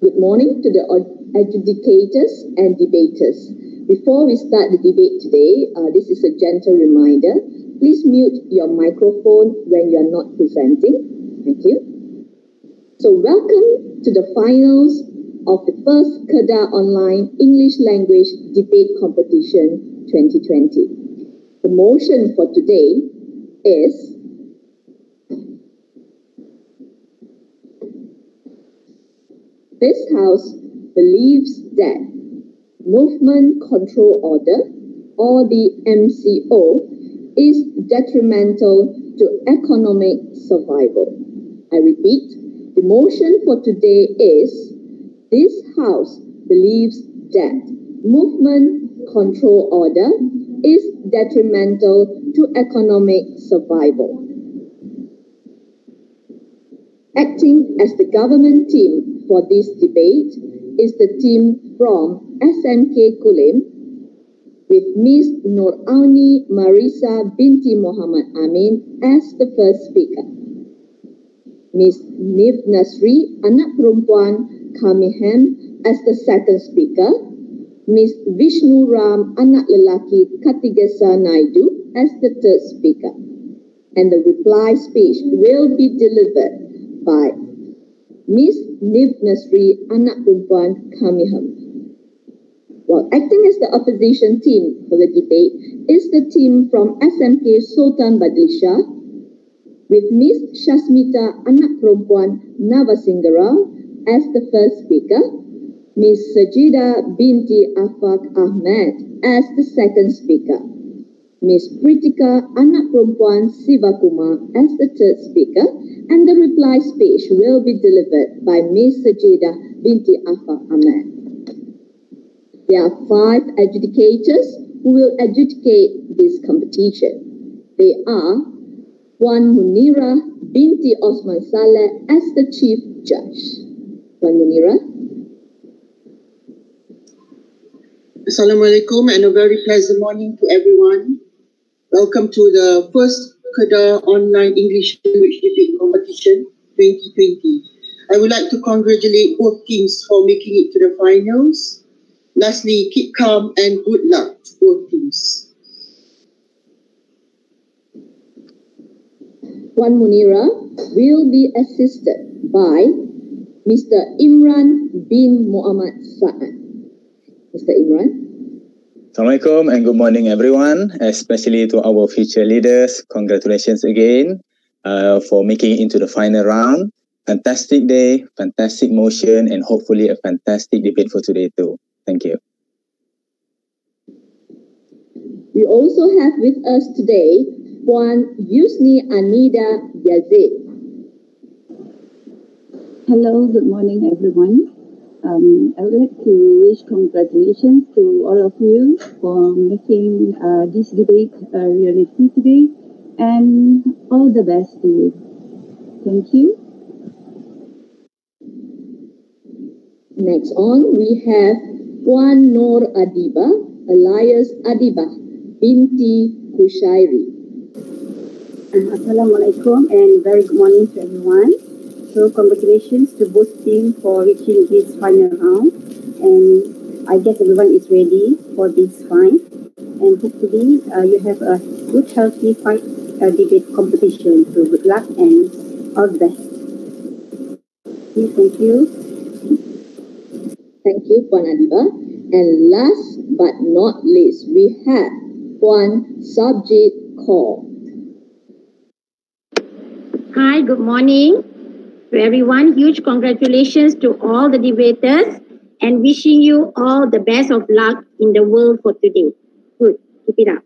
Good morning to the adjudicators and debaters. Before we start the debate today, this is a gentle reminder. Please mute your microphone when you are not presenting. Thank you. So welcome to the finals of the first Kedah Online English Language Debate Competition 2020. The motion for today is this House believes that Movement Control Order, or the MCO, is detrimental to economic survival. I repeat, the motion for today is this House believes that Movement Control Order is detrimental to economic survival. Acting as the government team for this debate is the team from SMK Kulim, with Ms. Norauni Marisa binti Muhammad Amin as the first speaker, Ms. Niv Nasri, anak perempuan Kamihem, as the second speaker, Ms. Vishnu Ram, anak lelaki Katigesa Naidu, as the third speaker. And the reply speech will be delivered by Ms. Niv Nasri, anak perempuan Kamihem. While acting as the opposition team for the debate is the team from SMK Sultan Badlisha, with Ms. Shasmita, anak perempuan Navasingarau, as the first speaker, Ms. Sajida binti Afaq Ahmed as the second speaker, Ms. Pritika, anak perempuan Sivakumar, as the third speaker, and the reply speech will be delivered by Ms. Sajida binti Afaq Ahmed. There are 5 adjudicators who will adjudicate this competition. They are Puan Munira binti Osman Saleh as the Chief Judge. Puan Munira. Assalamualaikum and a very pleasant morning to everyone. Welcome to the first Kedah Online English Language Debate Competition 2020. I would like to congratulate both teams for making it to the finals. Lastly, keep calm and good luck to both teams. Puan Munira will be assisted by Mr. Imran bin Muhammad Sa'ad. Mr. Imran. Assalamualaikum and good morning everyone, especially to our future leaders. Congratulations again for making it into the final round. Fantastic day, fantastic motion, and hopefully a fantastic debate for today too. Thank you. We also have with us today Puan Yusni Anida Yazid. Hello, good morning everyone. I would like to wish congratulations to all of you for making this debate a reality today, and all the best to you. Thank you. Next on, we have Puan Nur Adiba, alias Adiba binti Kushairi. Assalamualaikum and very good morning to everyone. So congratulations to both teams for reaching this final round, and I guess everyone is ready for this fight, and hopefully you have a good healthy fight debate competition. So good luck and all the best. Thank you. Thank you, Puan Adiba. And last but not least, we have Puan Sabjit Kaur. Hi, good morning to everyone. Huge congratulations to all the debaters and wishing you all the best of luck in the world for today. Good. Keep it up.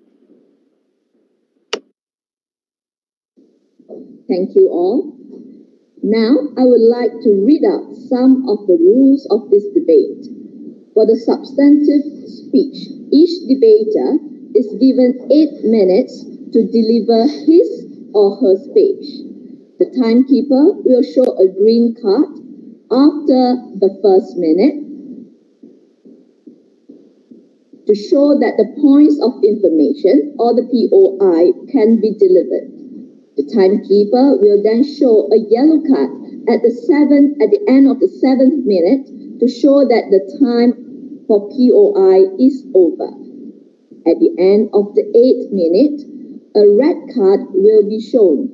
Thank you all. Now, I would like to read out some of the rules of this debate. For the substantive speech, each debater is given 8 minutes to deliver his or her speech. The timekeeper will show a green card after the first minute to show that the points of information or the POI can be delivered. The timekeeper will then show a yellow card at the end of the 7th minute to show that the time for POI is over. At the end of the 8th minute, a red card will be shown.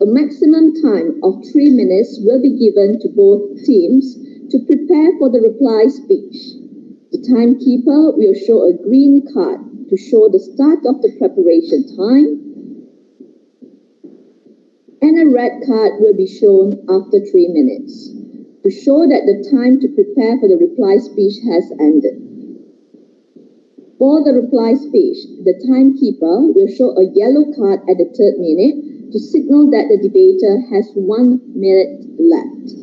A maximum time of 3 minutes will be given to both teams to prepare for the reply speech. The timekeeper will show a green card to show the start of the preparation time, and a red card will be shown after 3 minutes to show that the time to prepare for the reply speech has ended. For the reply speech, the timekeeper will show a yellow card at the 3rd minute to signal that the debater has 1 minute left.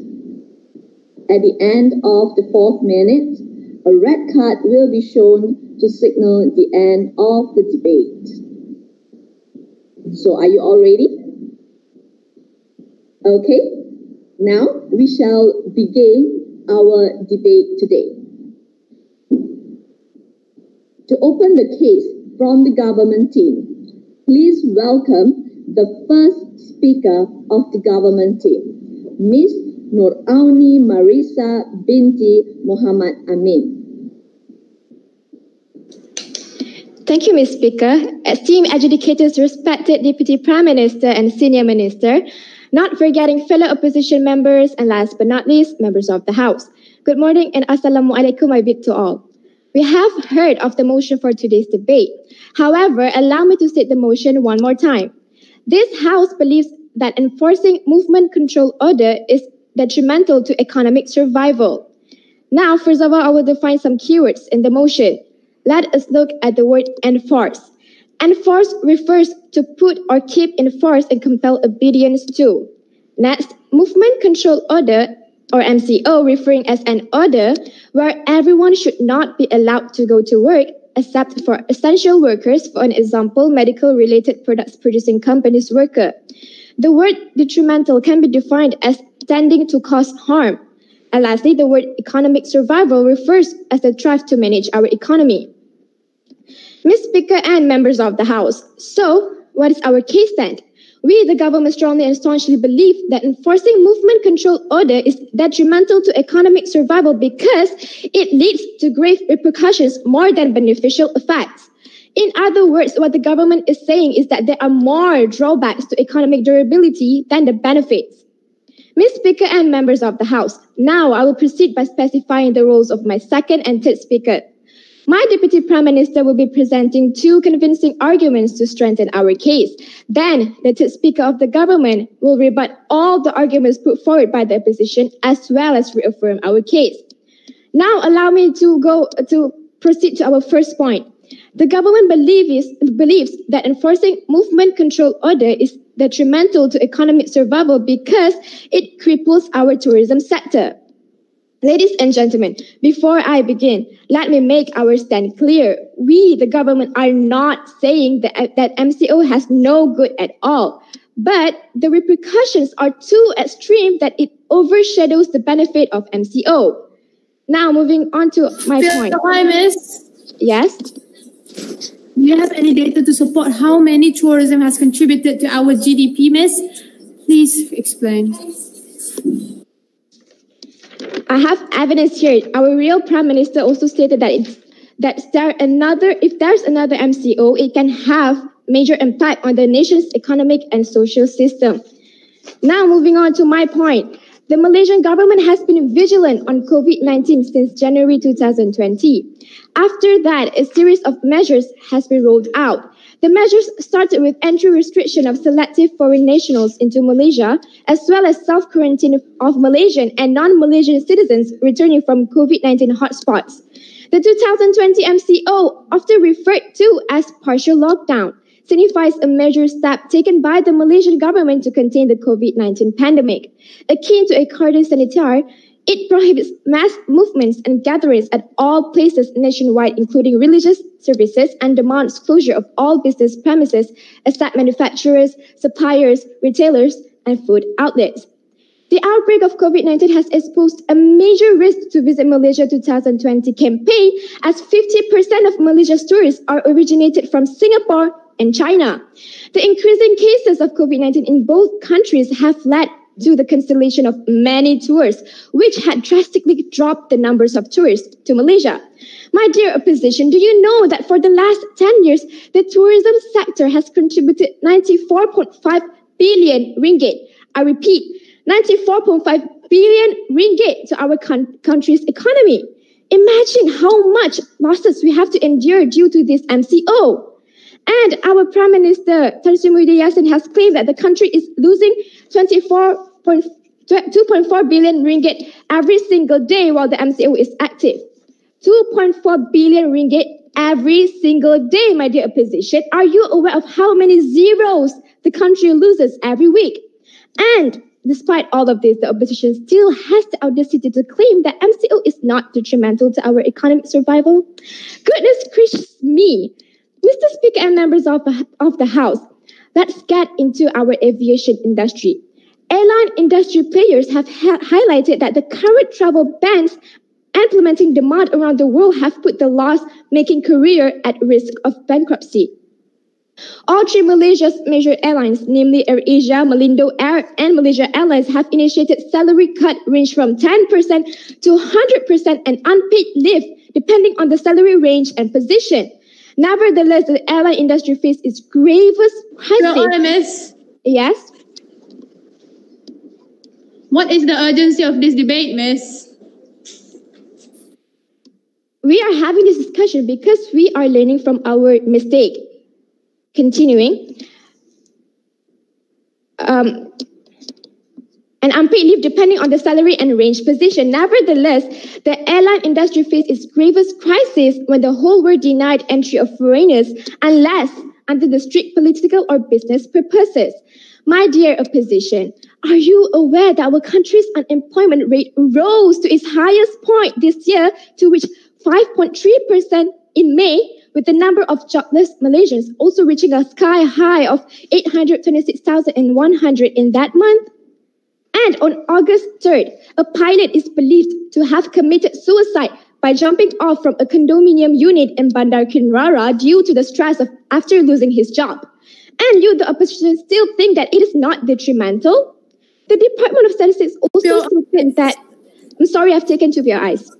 At the end of the 4th minute, a red card will be shown to signal the end of the debate. So are you all ready? Okay, now we shall begin our debate today. To open the case from the government team, please welcome the first speaker of the government team, Ms. Norauni Marisa binti Muhammad Amin. Thank you, Ms. Speaker. Esteemed adjudicators, respected Deputy Prime Minister and Senior Minister, not forgetting fellow opposition members, and last but not least, members of the House. Good morning and Assalamualaikum, I bid to all. We have heard of the motion for today's debate. However, allow me to state the motion one more time. This House believes that enforcing movement control order is detrimental to economic survival. Now, first of all, I will define some keywords in the motion. Let us look at the word enforce. Enforce refers to put or keep in force and compel obedience to. Next, movement control order or MCO, referring as an order where everyone should not be allowed to go to work except for essential workers, for an example, medical related products producing companies worker. The word detrimental can be defined as tending to cause harm. And lastly, the word economic survival refers as the drive to manage our economy. Ms. Speaker and members of the House, so what is our case then? We, the government, strongly and staunchly believe that enforcing movement control order is detrimental to economic survival because it leads to grave repercussions more than beneficial effects. In other words, what the government is saying is that there are more drawbacks to economic durability than the benefits. Ms. Speaker and members of the House, now I will proceed by specifying the roles of my second and third speaker. My Deputy Prime Minister will be presenting 2 convincing arguments to strengthen our case. Then, the third speaker of the government will rebut all the arguments put forward by the opposition as well as reaffirm our case. Now, allow me to proceed to our first point. The government believes that enforcing movement control order is detrimental to economic survival because it cripples our tourism sector. Ladies and gentlemen, before I begin, let me make our stand clear. We, the government, are not saying that MCO has no good at all, but the repercussions are too extreme that it overshadows the benefit of MCO. Now, moving on to my point. Hi, Miss. Yes? Do you have any data to support how many tourism has contributed to our GDP, Miss? Please explain. I have evidence here. Our real Prime Minister also stated that if there's another MCO, it can have major impact on the nation's economic and social system. Now, moving on to my point. The Malaysian government has been vigilant on COVID-19 since January 2020. After that, a series of measures has been rolled out. The measures started with entry restriction of selective foreign nationals into Malaysia, as well as self-quarantine of Malaysian and non-Malaysian citizens returning from COVID-19 hotspots. The 2020 MCO, often referred to as partial lockdown, signifies a major step taken by the Malaysian government to contain the COVID-19 pandemic. Akin to a cordon sanitaire, it prohibits mass movements and gatherings at all places nationwide, including religious services, and demands closure of all business premises except manufacturers, suppliers, retailers, and food outlets. The outbreak of COVID-19 has exposed a major risk to Visit Malaysia 2020 campaign, as 50% of Malaysia's tourists are originated from Singapore and China. The increasing cases of COVID-19 in both countries have led to the cancellation of many tours, which had drastically dropped the numbers of tourists to Malaysia. My dear opposition, do you know that for the last 10 years, the tourism sector has contributed 94.5 billion ringgit? I repeat, 94.5 billion ringgit to our country's economy. Imagine how much losses we have to endure due to this MCO. And our Prime Minister, Tan Sri Murid has claimed that the country is losing 2.4 billion ringgit every single day while the MCO is active. 2.4 billion ringgit every single day, my dear opposition. Are you aware of how many zeros the country loses every week? And despite all of this, the opposition still has the audacity to claim that MCO is not detrimental to our economic survival. Goodness gracious me. Mr. Speaker and members of the House, let's get into our aviation industry. Airline industry players have highlighted that the current travel bans implementing demand around the world have put the loss-making career at risk of bankruptcy. All three Malaysia's major airlines, namely AirAsia, Malindo Air, and Malaysia Airlines, have initiated salary cut range from 10% to 100% and unpaid leave, depending on the salary range and position. Nevertheless, the airline industry faces its gravest crisis. Miss. Yes? What is the urgency of this debate, Miss? We are having this discussion because we are learning from our mistake. Continuing. And unpaid leave depending on the salary and range position. Nevertheless, the airline industry faced its gravest crisis when the whole world denied entry of foreigners unless under the strict political or business purposes. My dear opposition, are you aware that our country's unemployment rate rose to its highest point this year to reach 5.3% in May, with the number of jobless Malaysians also reaching a sky high of 826,100 in that month? And on August 3rd, a pilot is believed to have committed suicide by jumping off from a condominium unit in Bandar Kinrara due to the stress of after losing his job. And you, the opposition, still think that it is not detrimental? The Department of Statistics also stated that, I'm sorry, I've taken two of your eyes.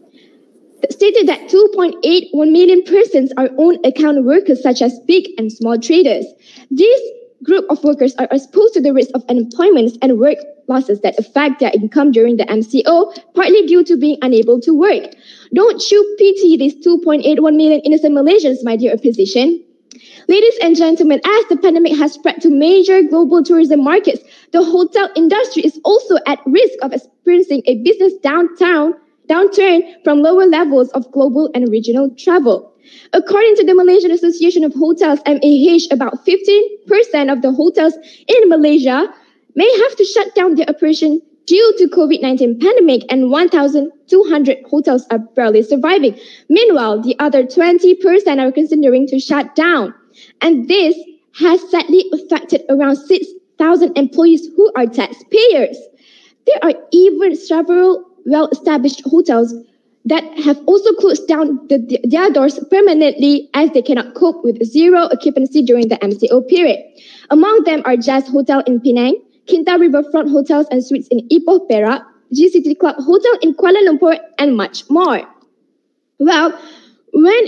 Stated that 2.81 million persons are own account workers such as big and small traders. These group of workers are exposed to the risk of unemployment and work losses that affect their income during the MCO, partly due to being unable to work. Don't you pity these 2.81 million innocent Malaysians, my dear opposition? Ladies and gentlemen, as the pandemic has spread to major global tourism markets, the hotel industry is also at risk of experiencing a business downturn from lower levels of global and regional travel. According to the Malaysian Association of Hotels, MAH, about 15% of the hotels in Malaysia may have to shut down their operation due to COVID-19 pandemic, and 1,200 hotels are barely surviving. Meanwhile, the other 20% are considering to shut down. And this has sadly affected around 6,000 employees who are taxpayers. There are even several well-established hotels that have also closed down their doors permanently as they cannot cope with zero occupancy during the MCO period. Among them are Jazz Hotel in Penang, Kinta Riverfront Hotels and Suites in Ipoh, Perak, G City Club Hotel in Kuala Lumpur, and much more. Well, when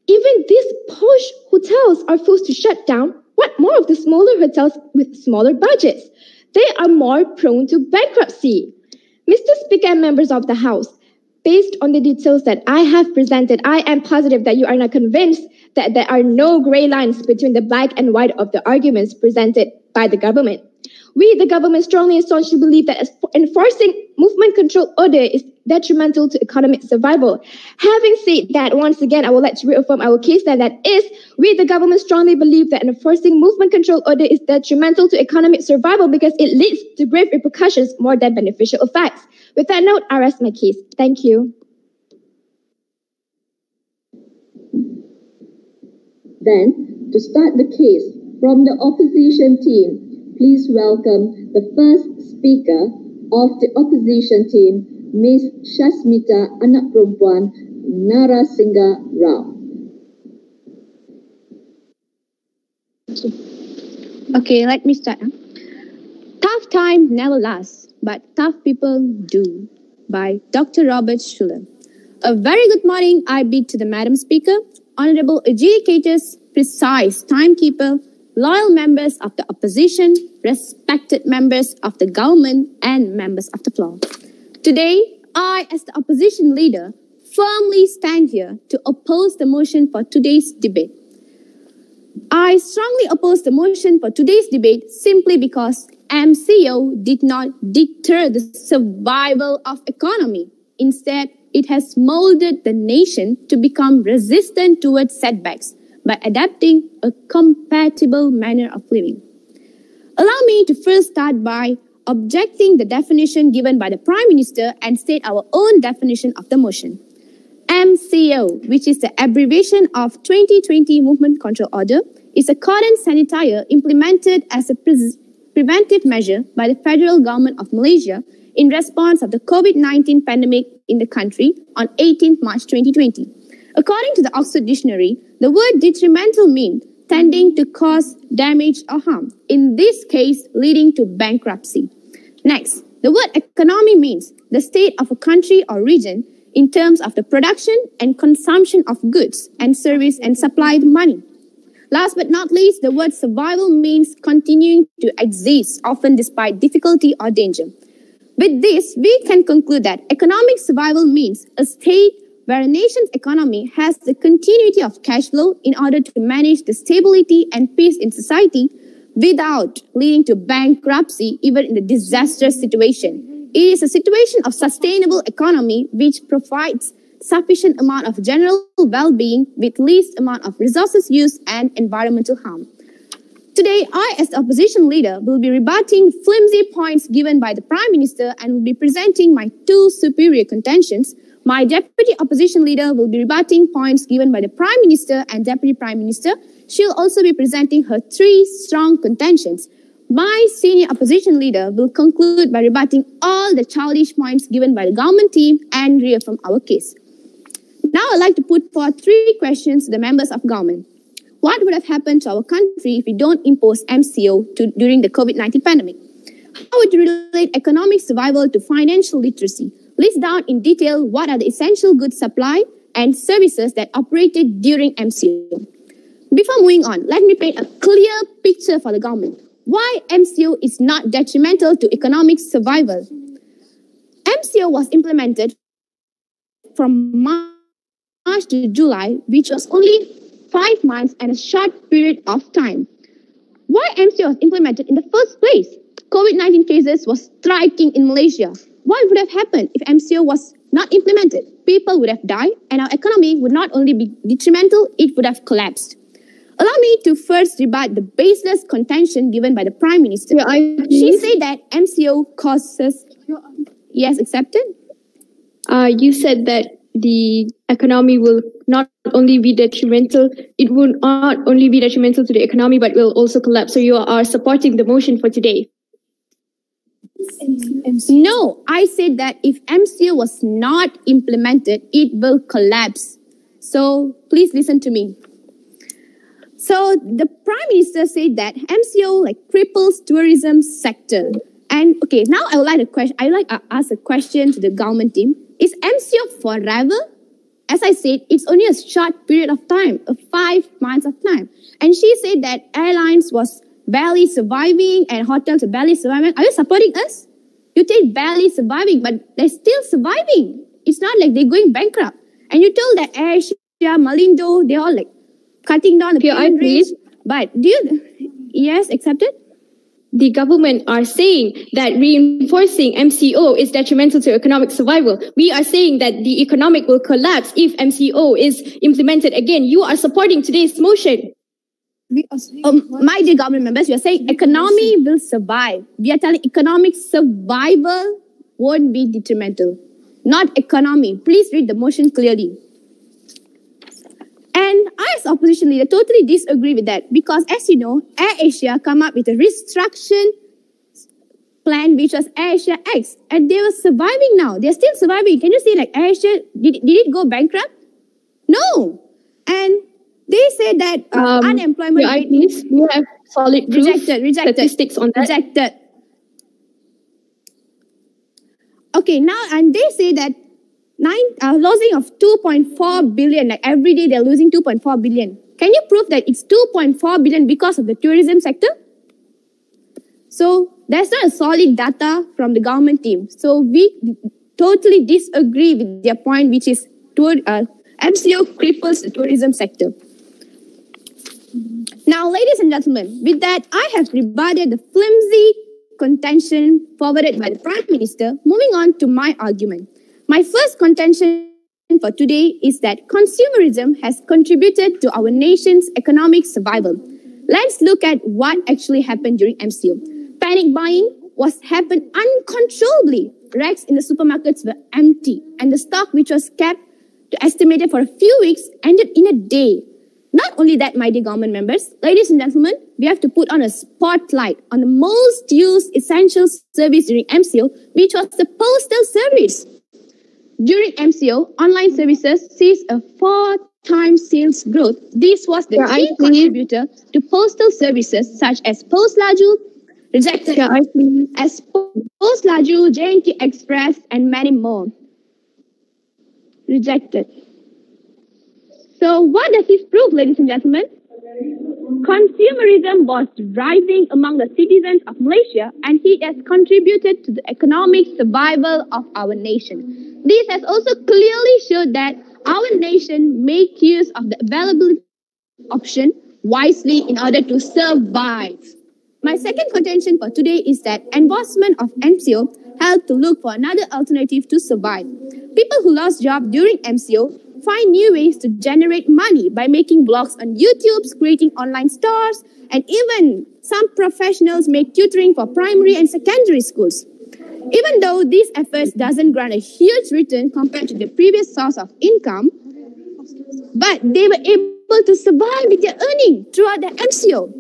even these posh hotels are forced to shut down, what more of the smaller hotels with smaller budgets? They are more prone to bankruptcy. Mr. Speaker and members of the House, based on the details that I have presented, I am positive that you are not convinced that there are no gray lines between the black and white of the arguments presented by the government. We, the government, strongly and staunchly believe that enforcing movement control order is detrimental to economic survival. Having said that, once again, I would like to reaffirm our case that we, the government, strongly believe that enforcing movement control order is detrimental to economic survival because it leads to grave repercussions more than beneficial effects. With that note, I rest my case. Thank you. Then, to start the case from the opposition team, please welcome the first speaker of the opposition team, Ms. Shasmita Anak Perempuan Narasingha Rao. Okay, let me start. Tough Tough time never lasts, but tough people do, by Dr. Robert Schuller. A very good morning I bid to the Madam Speaker, honorable adjudicators, precise timekeeper, loyal members of the opposition, respected members of the government, and members of the floor. Today, I, as the opposition leader, firmly stand here to oppose the motion for today's debate. I strongly oppose the motion for today's debate simply because MCO did not deter the survival of economy. Instead, it has molded the nation to become resistant towards setbacks by adapting a compatible manner of living. Allow me to first start by objecting the definition given by the Prime Minister and state our own definition of the motion. MCO, which is the abbreviation of 2020 Movement Control Order, is a cordon sanitizer implemented as a preventive measure by the federal government of Malaysia in response of the COVID-19 pandemic in the country on 18th March 2020. According to the Oxford Dictionary, the word detrimental means tending to cause damage or harm, in this case leading to bankruptcy. Next, the word economy means the state of a country or region in terms of the production and consumption of goods and service and supplied money. Last but not least, the word survival means continuing to exist, often despite difficulty or danger. With this, we can conclude that economic survival means a state where a nation's economy has the continuity of cash flow in order to manage the stability and peace in society without leading to bankruptcy even in a disastrous situation. It is a situation of sustainable economy which provides sufficient amount of general well-being with least amount of resources used and environmental harm. Today, I, as the opposition leader, will be rebutting flimsy points given by the Prime Minister and will be presenting my two superior contentions. My Deputy Opposition Leader will be rebutting points given by the Prime Minister and Deputy Prime Minister. She will also be presenting her three strong contentions. My Senior Opposition Leader will conclude by rebutting all the childish points given by the government team and reaffirm our case. Now I'd like to put forth three questions to the members of government. What would have happened to our country if we don't impose MCO during the COVID-19 pandemic? How would you relate economic survival to financial literacy? List down in detail what are the essential goods supply and services that operated during MCO. Before moving on, let me paint a clear picture for the government. Why MCO is not detrimental to economic survival? MCO was implemented from March to July, which was only 5 months and a short period of time. Why MCO was implemented in the first place? COVID-19 cases was striking in Malaysia. What would have happened if MCO was not implemented? People would have died and our economy would not only be detrimental, it would have collapsed. Allow me to first rebut the baseless contention given by the Prime Minister. She said that MCO causes... Yes, accepted? You said that the economy will not only be detrimental, it will not only be detrimental to the economy, but will also collapse. So you are supporting the motion for today. No, I said that if MCO was not implemented, it will collapse. So please listen to me. So the Prime Minister said that MCO cripples tourism sector. And okay, now I would like to ask a question to the government team. Is MCO forever? As I said, it's only a short period of time, 5 months of time. And she said that airlines was barely surviving and hotels are barely surviving. Are you supporting us? You take barely surviving, but they're still surviving. It's not like they're going bankrupt. And you told that AirAsia, Malindo, they're all cutting down the payment rates. But do you... Yes, accepted? The government are saying that reinforcing MCO is detrimental to economic survival. We are saying that the economic will collapse if MCO is implemented again. You are supporting today's motion. My dear government members, you are saying economy will survive. We are telling economic survival won't be detrimental. Not economy. Please read the motion clearly. And I, as opposition leader, totally disagree with that because, as you know, AirAsia come up with a restructuring plan which was AirAsia X, and they were surviving now. They're still surviving. Can you see, AirAsia, did it go bankrupt? No. And they said that unemployment rate... You have solid proof, rejected. Statistics on that. Okay, now, and they say that losing of 2.4 billion, like every day they're losing 2.4 billion. Can you prove that it's 2.4 billion because of the tourism sector? So there's not a solid data from the government team. So we totally disagree with their point, which is MCO cripples the tourism sector. Now, ladies and gentlemen, with that, I have rebutted the flimsy contention forwarded by the Prime Minister. Moving on to my argument. My first contention for today is that consumerism has contributed to our nation's economic survival. Let's look at what actually happened during MCO. Panic buying happened uncontrollably. Racks in the supermarkets were empty, and the stock which was kept to estimated for a few weeks ended in a day. Not only that, my dear government members, ladies and gentlemen, we have to put on a spotlight on the most used essential service during MCO, which was the postal service. During MCO, online services sees a 4-time sales growth. This was the key contributor to postal services such as Post Laju, rejected as Post Laju, JNT Express, and many more. Rejected. So what does this prove, ladies and gentlemen? Consumerism was rising among the citizens of Malaysia, and it has contributed to the economic survival of our nation. This has also clearly showed that our nation make use of the available option wisely in order to survive. My second contention for today is that enforcement of MCO helped to look for another alternative to survive. People who lost jobs during MCO find new ways to generate money by making blogs on YouTube, creating online stores, and even some professionals make tutoring for primary and secondary schools. Even though these efforts doesn't grant a huge return compared to the previous source of income, but they were able to survive with their earning throughout the MCO.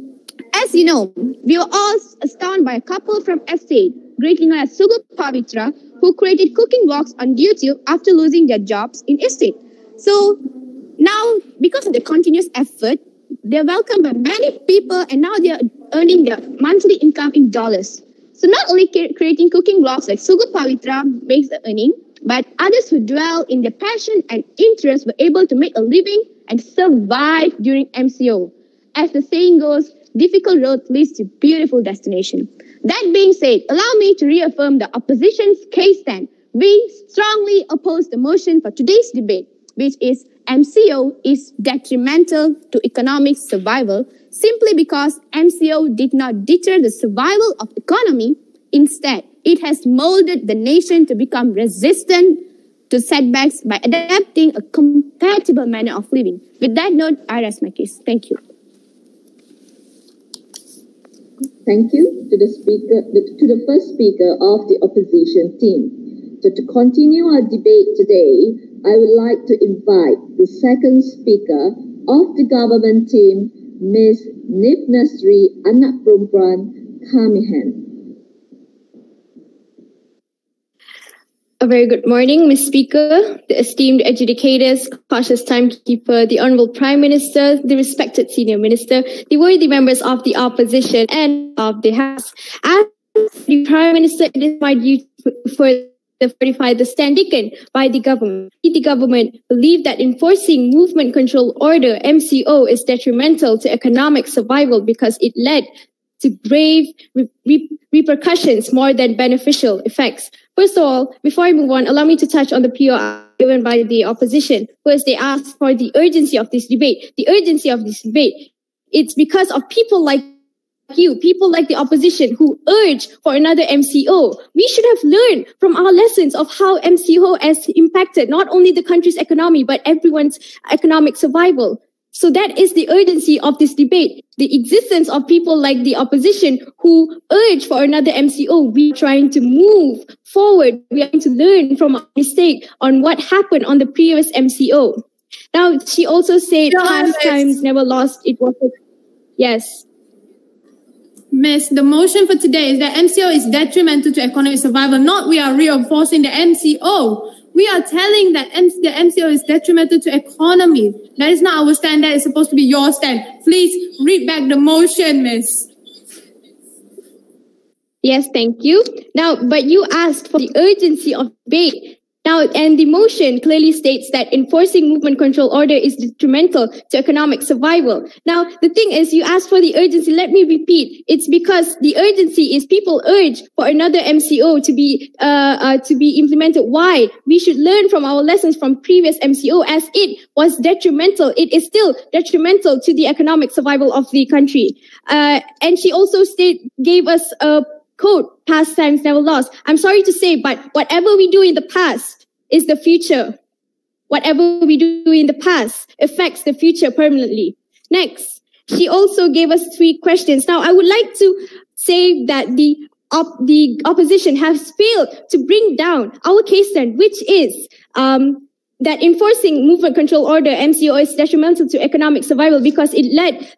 As you know, we were all astounded by a couple from estate, greatly known as Sugu Pavitra, who created cooking vlogs on YouTube after losing their jobs in estate. So now, because of the continuous effort, they're welcomed by many people, and now they're earning their monthly income in dollars. So not only creating cooking vlogs like Sugu Pavitra makes the earning, but others who dwell in their passion and interest were able to make a living and survive during MCO. As the saying goes, difficult road leads to beautiful destination. That being said, allow me to reaffirm the opposition's case stand. We strongly oppose the motion for today's debate, which is MCO is detrimental to economic survival simply because MCO did not deter the survival of economy. Instead, it has molded the nation to become resistant to setbacks by adapting a compatible manner of living. With that note, I rest my case. Thank you. Thank you to the first speaker of the opposition team. So to continue our debate today, I would like to invite the second speaker of the government team, Ms. Nipnasri Anak Perempuan Kamihan. A very good morning, Ms. Speaker, the esteemed adjudicators, cautious timekeeper, the Honourable Prime Minister, the respected Senior Minister, the worthy members of the opposition and of the House. As the Prime Minister, it is my duty to fortify the stand taken by the government. The government believed that enforcing Movement Control Order, MCO, is detrimental to economic survival because it led to grave repercussions more than beneficial effects. First of all, before I move on, allow me to touch on the PO given by the opposition. First, they asked for the urgency of this debate. The urgency of this debate, it's because of people like you, people like the opposition who urge for another MCO. We should have learned from our lessons of how MCO has impacted not only the country's economy, but everyone's economic survival. So that is the urgency of this debate. The existence of people like the opposition who urge for another MCO. We're trying to move forward. We are going to learn from our mistake on what happened on the previous MCO. Now, she also said past times never lost. It was yes. Miss, the motion for today is that MCO is detrimental to economic survival, not we are reinforcing the MCO. We are telling that the MCO is detrimental to economy. That is not our stand. That is supposed to be your stand. Please read back the motion, Miss. Yes, thank you. Now, but you asked for the urgency of debate. Now, and the motion clearly states that enforcing movement control order is detrimental to economic survival. Now, the thing is, you asked for the urgency. Let me repeat. It's because the urgency is people urge for another MCO to be implemented. Why? We should learn from our lessons from previous MCO, as it was detrimental. It is still detrimental to the economic survival of the country. And she also gave us a quote, past times never lost. I'm sorry to say, but whatever we do in the past is the future. Whatever we do in the past affects the future permanently. Next, she also gave us 3 questions. Now, I would like to say that the opposition has failed to bring down our case stand, which is that enforcing movement control order MCO is detrimental to economic survival because it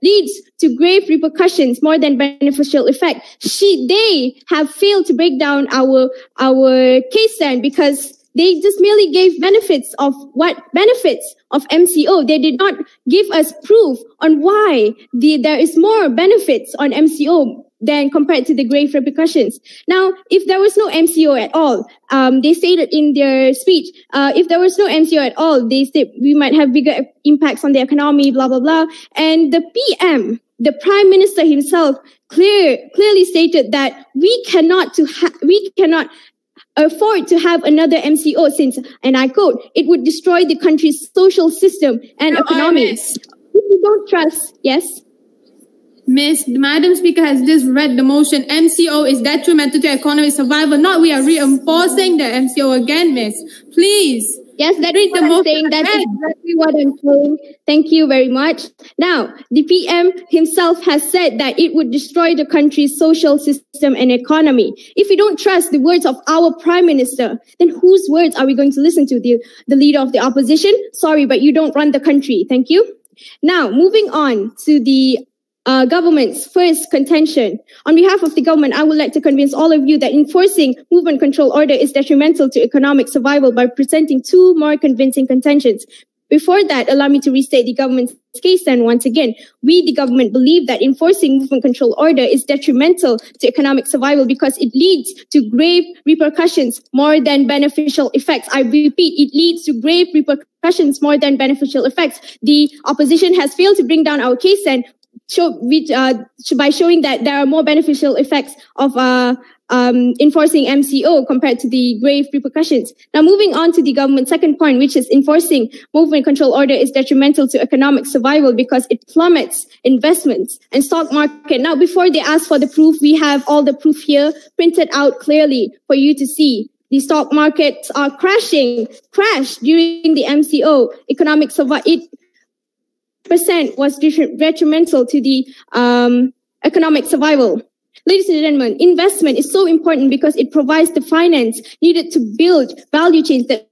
leads to grave repercussions more than beneficial effect. They have failed to break down our case stand because they just merely gave benefits of MCO. They did not give us proof on why there is more benefits on MCO than compared to the grave repercussions. Now, if there was no MCO at all, they stated in their speech, if there was no MCO at all, they said we might have bigger impacts on the economy, blah, blah, blah. And the PM, the Prime Minister himself, clearly stated that we cannot afford to have another MCO since, and I quote, it would destroy the country's social system and economy. If you don't trust, yes? Miss, the Madam Speaker has just read the motion. MCO is detrimental to economic survival. Not we are reinforcing the MCO again, Miss. Please. Yes, that's what I'm saying. That's exactly what I'm saying. Thank you very much. Now, the PM himself has said that it would destroy the country's social system and economy. If you don't trust the words of our Prime Minister, then whose words are we going to listen to? The leader of the opposition? Sorry, but you don't run the country. Thank you. Now, moving on to the government's first contention. On behalf of the government, I would like to convince all of you that enforcing movement control order is detrimental to economic survival by presenting 2 more convincing contentions. Before that, allow me to restate the government's case stand once again. We, the government, believe that enforcing movement control order is detrimental to economic survival because it leads to grave repercussions more than beneficial effects. I repeat, it leads to grave repercussions more than beneficial effects. The opposition has failed to bring down our case stand by showing that there are more beneficial effects of enforcing MCO compared to the grave repercussions. Now, moving on to the government's second point, which is enforcing movement control order is detrimental to economic survival because it plummets investments and stock market. Now, before they ask for the proof, we have all the proof here printed out clearly for you to see. The stock markets are crashed during the MCO. Economic survival, percent was detrimental to the economic survival. Ladies and gentlemen, investment is so important because it provides the finance needed to build value chains that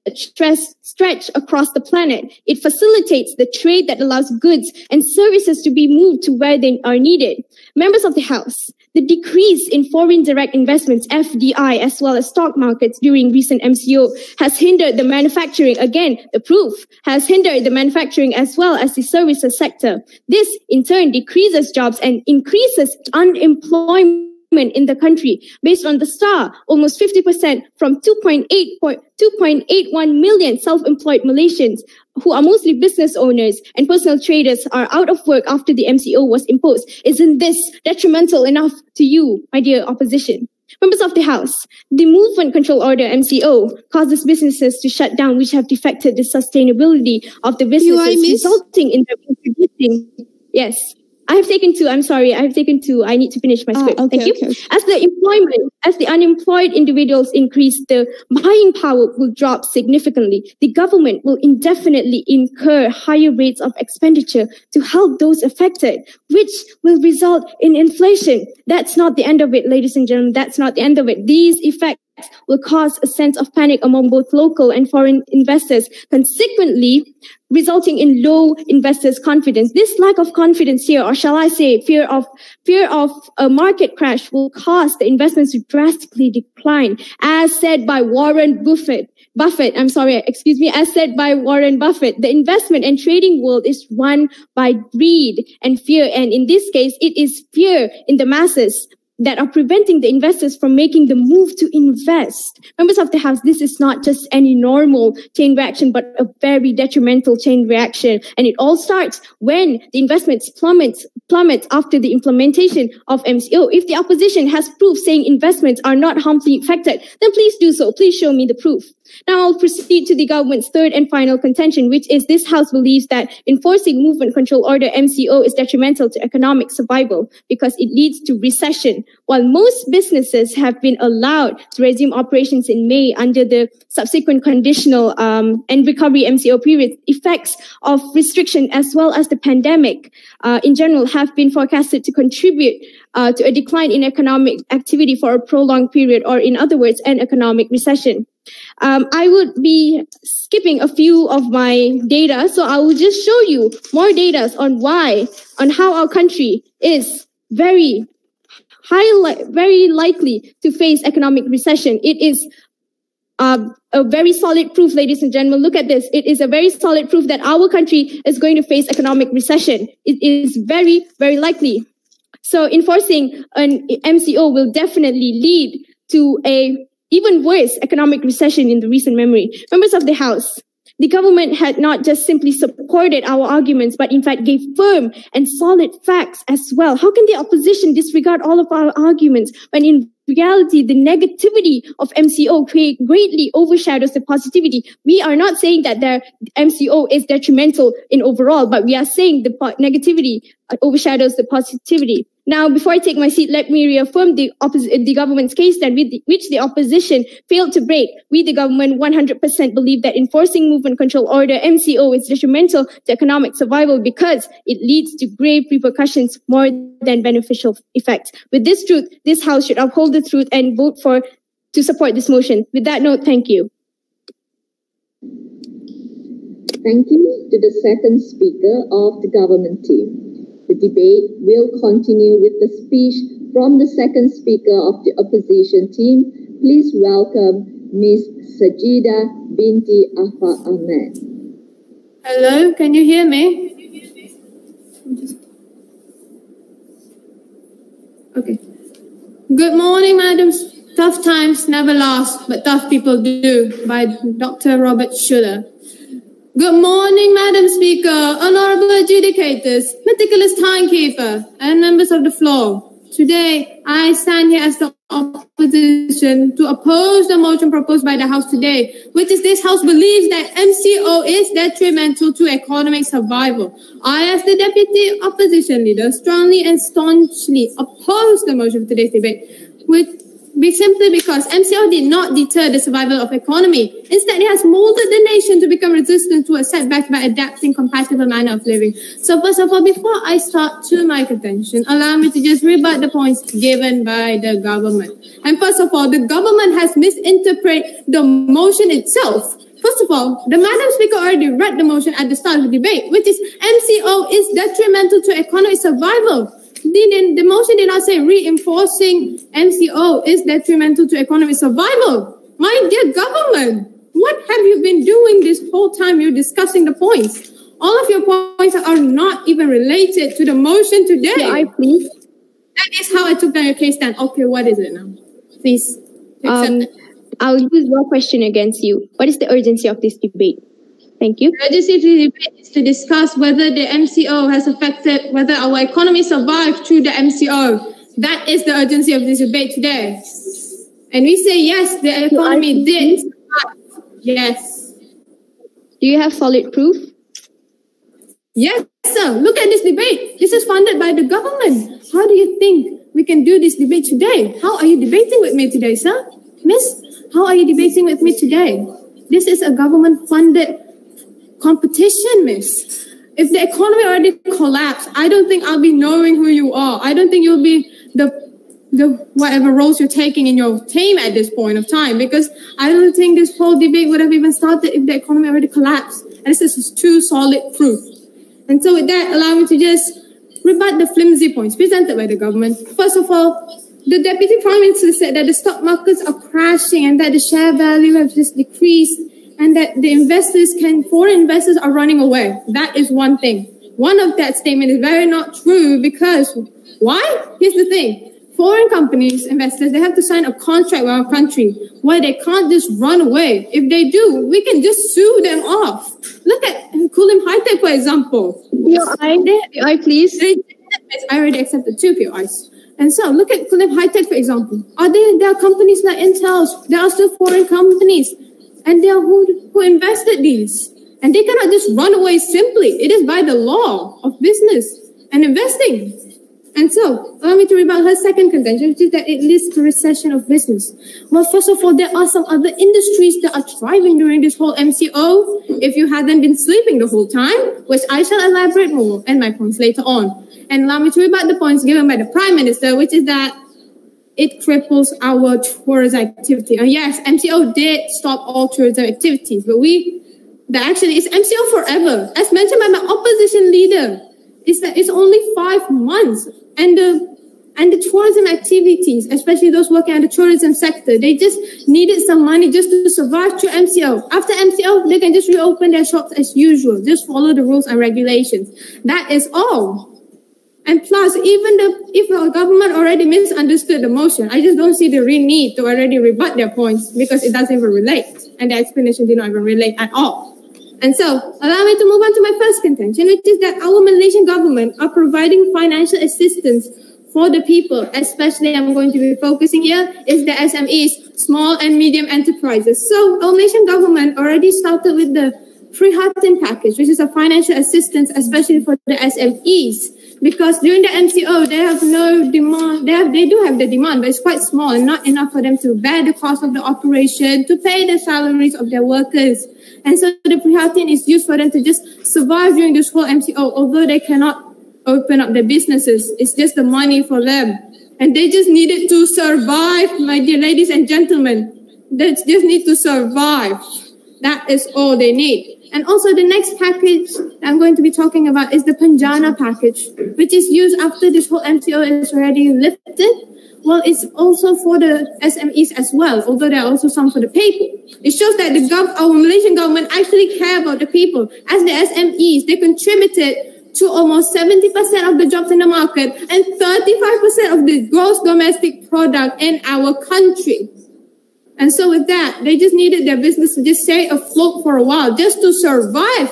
stretch across the planet. It facilitates the trade that allows goods and services to be moved to where they are needed. Members of the House, the decrease in foreign direct investments, FDI, as well as stock markets during recent MCO has hindered the manufacturing. Again, the proof has hindered the manufacturing as well as the services sector. This, in turn, decreases jobs and increases unemployment in the country. Based on the STAR, almost 50% from 2.81 million self-employed Malaysians, who are mostly business owners and personal traders, are out of work after the MCO was imposed. Isn't this detrimental enough to you, my dear opposition? Members of the House, the movement control order MCO causes businesses to shut down, which have affected the sustainability of the businesses, resulting in them introducing. Yes. I have taken 2. I'm sorry. I have taken 2. I need to finish my script. Thank you. Okay. As the unemployed individuals increase, the buying power will drop significantly. The government will indefinitely incur higher rates of expenditure to help those affected, which will result in inflation. That's not the end of it, ladies and gentlemen. That's not the end of it. These effects will cause a sense of panic among both local and foreign investors, consequently resulting in low investors' confidence. This lack of confidence here, or shall I say fear of a market crash, will cause the investments to drastically decline, as said by Warren Buffett. As said by Warren Buffett, the investment and trading world is run by greed and fear. And in this case, it is fear in the masses. that are preventing the investors from making the move to invest. Members of the House, this is not just any normal chain reaction, but a very detrimental chain reaction. And it all starts when the investments plummet after the implementation of MCO. If the opposition has proof saying investments are not harmfully affected, then please do so. Please show me the proof. Now I'll proceed to the government's third and final contention, which is this House believes that enforcing Movement Control Order MCO is detrimental to economic survival because it leads to recession. While most businesses have been allowed to resume operations in May under the subsequent conditional and recovery MCO period, effects of restriction as well as the pandemic in general have been forecasted to contribute to a decline in economic activity for a prolonged period, or in other words, an economic recession. I would be skipping a few of my data, so I will just show you more data on how our country is very likely to face economic recession. It is a very solid proof, ladies and gentlemen. Look at this. It is a very solid proof that our country is going to face economic recession. It is very, very likely. So enforcing an MCO will definitely lead to a even worse economic recession in the recent memory. Members of the House, the government had not just simply supported our arguments, but in fact gave firm and solid facts as well. How can the opposition disregard all of our arguments when in reality the negativity of MCO greatly overshadows the positivity? We are not saying that the MCO is detrimental in overall, but we are saying the negativity overshadows the positivity. Now, before I take my seat, let me reaffirm the government's case stand, which the opposition failed to break. We, the government, 100% believe that enforcing Movement Control Order MCO is detrimental to economic survival because it leads to grave repercussions more than beneficial effects. With this truth, this House should uphold the truth and vote to support this motion. With that note, thank you. Thank you to the second speaker of the government team. The debate will continue with the speech from the second speaker of the opposition team. Please welcome Ms. Sajida binti Afa Ahmed. Hello, can you hear me? Okay. Good morning, madams. Tough times never last, but tough people do, by Dr. Robert Schuller. Good morning, Madam Speaker, honorable adjudicators, meticulous timekeeper, and members of the floor. Today, I stand here as the opposition to oppose the motion proposed by the House today, which is this House believes that MCO is detrimental to economic survival. I, as the deputy opposition leader, strongly and staunchly oppose the motion for today's debate, simply because MCO did not deter the survival of economy. Instead, it has molded the nation to become resistant to a setback by adapting compatible manner of living. So first of all, before I start to my contention, allow me to just rebut the points given by the government. And first of all, the government has misinterpreted the motion itself. First of all, the Madam Speaker already read the motion at the start of the debate, which is MCO is detrimental to economic survival. The motion did not say reinforcing MCO is detrimental to economic survival. My dear government, what have you been doing this whole time you're discussing the points? All of your points are not even related to the motion today. May I please? That is how I took down your case stand. Okay, what is it now? Please. I'll use your question against you. What is the urgency of this debate? Thank you. The urgency of the debate is to discuss whether the MCO has affected, whether our economy survived through the MCO. That is the urgency of this debate today. And we say, yes, the economy did survive. Yes. Do you have solid proof? Yes, sir. Look at this debate. This is funded by the government. How do you think we can do this debate today? How are you debating with me today, sir? Miss, how are you debating with me today? This is a government-funded competition, miss. If the economy already collapsed, I don't think I'll be knowing who you are. I don't think you'll be the whatever roles you're taking in your team at this point of time, because I don't think this whole debate would have even started if the economy already collapsed. And this is too solid proof. And so with that, allow me to just rebut the flimsy points presented by the government. First of all, the Deputy Prime Minister said that the stock markets are crashing and that the share value has just decreased, and that the foreign investors are running away. That is one thing. One of that statement is very not true because, why? Here's the thing. foreign companies, investors, they have to sign a contract with our country where they can't just run away. If they do, we can just sue them off. Look at Kulim High-Tech, for example. POI, please. I already accepted 2 POIs. And so look at Kulim High-Tech, for example. There are companies like Intel, there are still foreign companies, and they are who invested these. And they cannot just run away simply. It is by the law of business and investing. And so, allow me to rebut her second contention, which is that it leads to recession of business. Well, first of all, there are some other industries that are thriving during this whole MCO, if you hadn't been sleeping the whole time, which I shall elaborate more and my points later on. And allow me to rebut the points given by the Prime Minister, which is that it cripples our tourism activity. And yes, MCO did stop all tourism activities, but actually it's MCO forever. As mentioned by my opposition leader, is that it's only 5 months, and the tourism activities, especially those working in the tourism sector, they just needed some money just to survive through MCO. After MCO, they can just reopen their shops as usual, just follow the rules and regulations. That is all. And plus, if our government already misunderstood the motion, I just don't see the real need to already rebut their points, because it doesn't even relate, and the explanation did not even relate at all. And so, allow me to move on to my first contention, which is that our Malaysian government are providing financial assistance for the people, especially I'm going to be focusing here, is the SMEs, small and medium enterprises. So, our Malaysian government already started with the Prihatin package, which is a financial assistance, especially for the SMEs. Because during the MCO, they have no demand. They do have the demand, but it's quite small and not enough for them to bear the cost of the operation, to pay the salaries of their workers. And so the Prihatin is used for them to just survive during this whole MCO, although they cannot open up their businesses. It's just the money for them. And they just needed to survive, my dear ladies and gentlemen. They just need to survive. That is all they need. And also the next package that I'm going to be talking about is the Penjana package, which is used after this whole MCO is already lifted. Well, it's also for the SMEs as well, although there are also some for the people. It shows that our Malaysian government actually care about the people. As the SMEs, they contributed to almost 70% of the jobs in the market and 35% of the gross domestic product in our country. And so with that, they just needed their business to just stay afloat for a while, just to survive.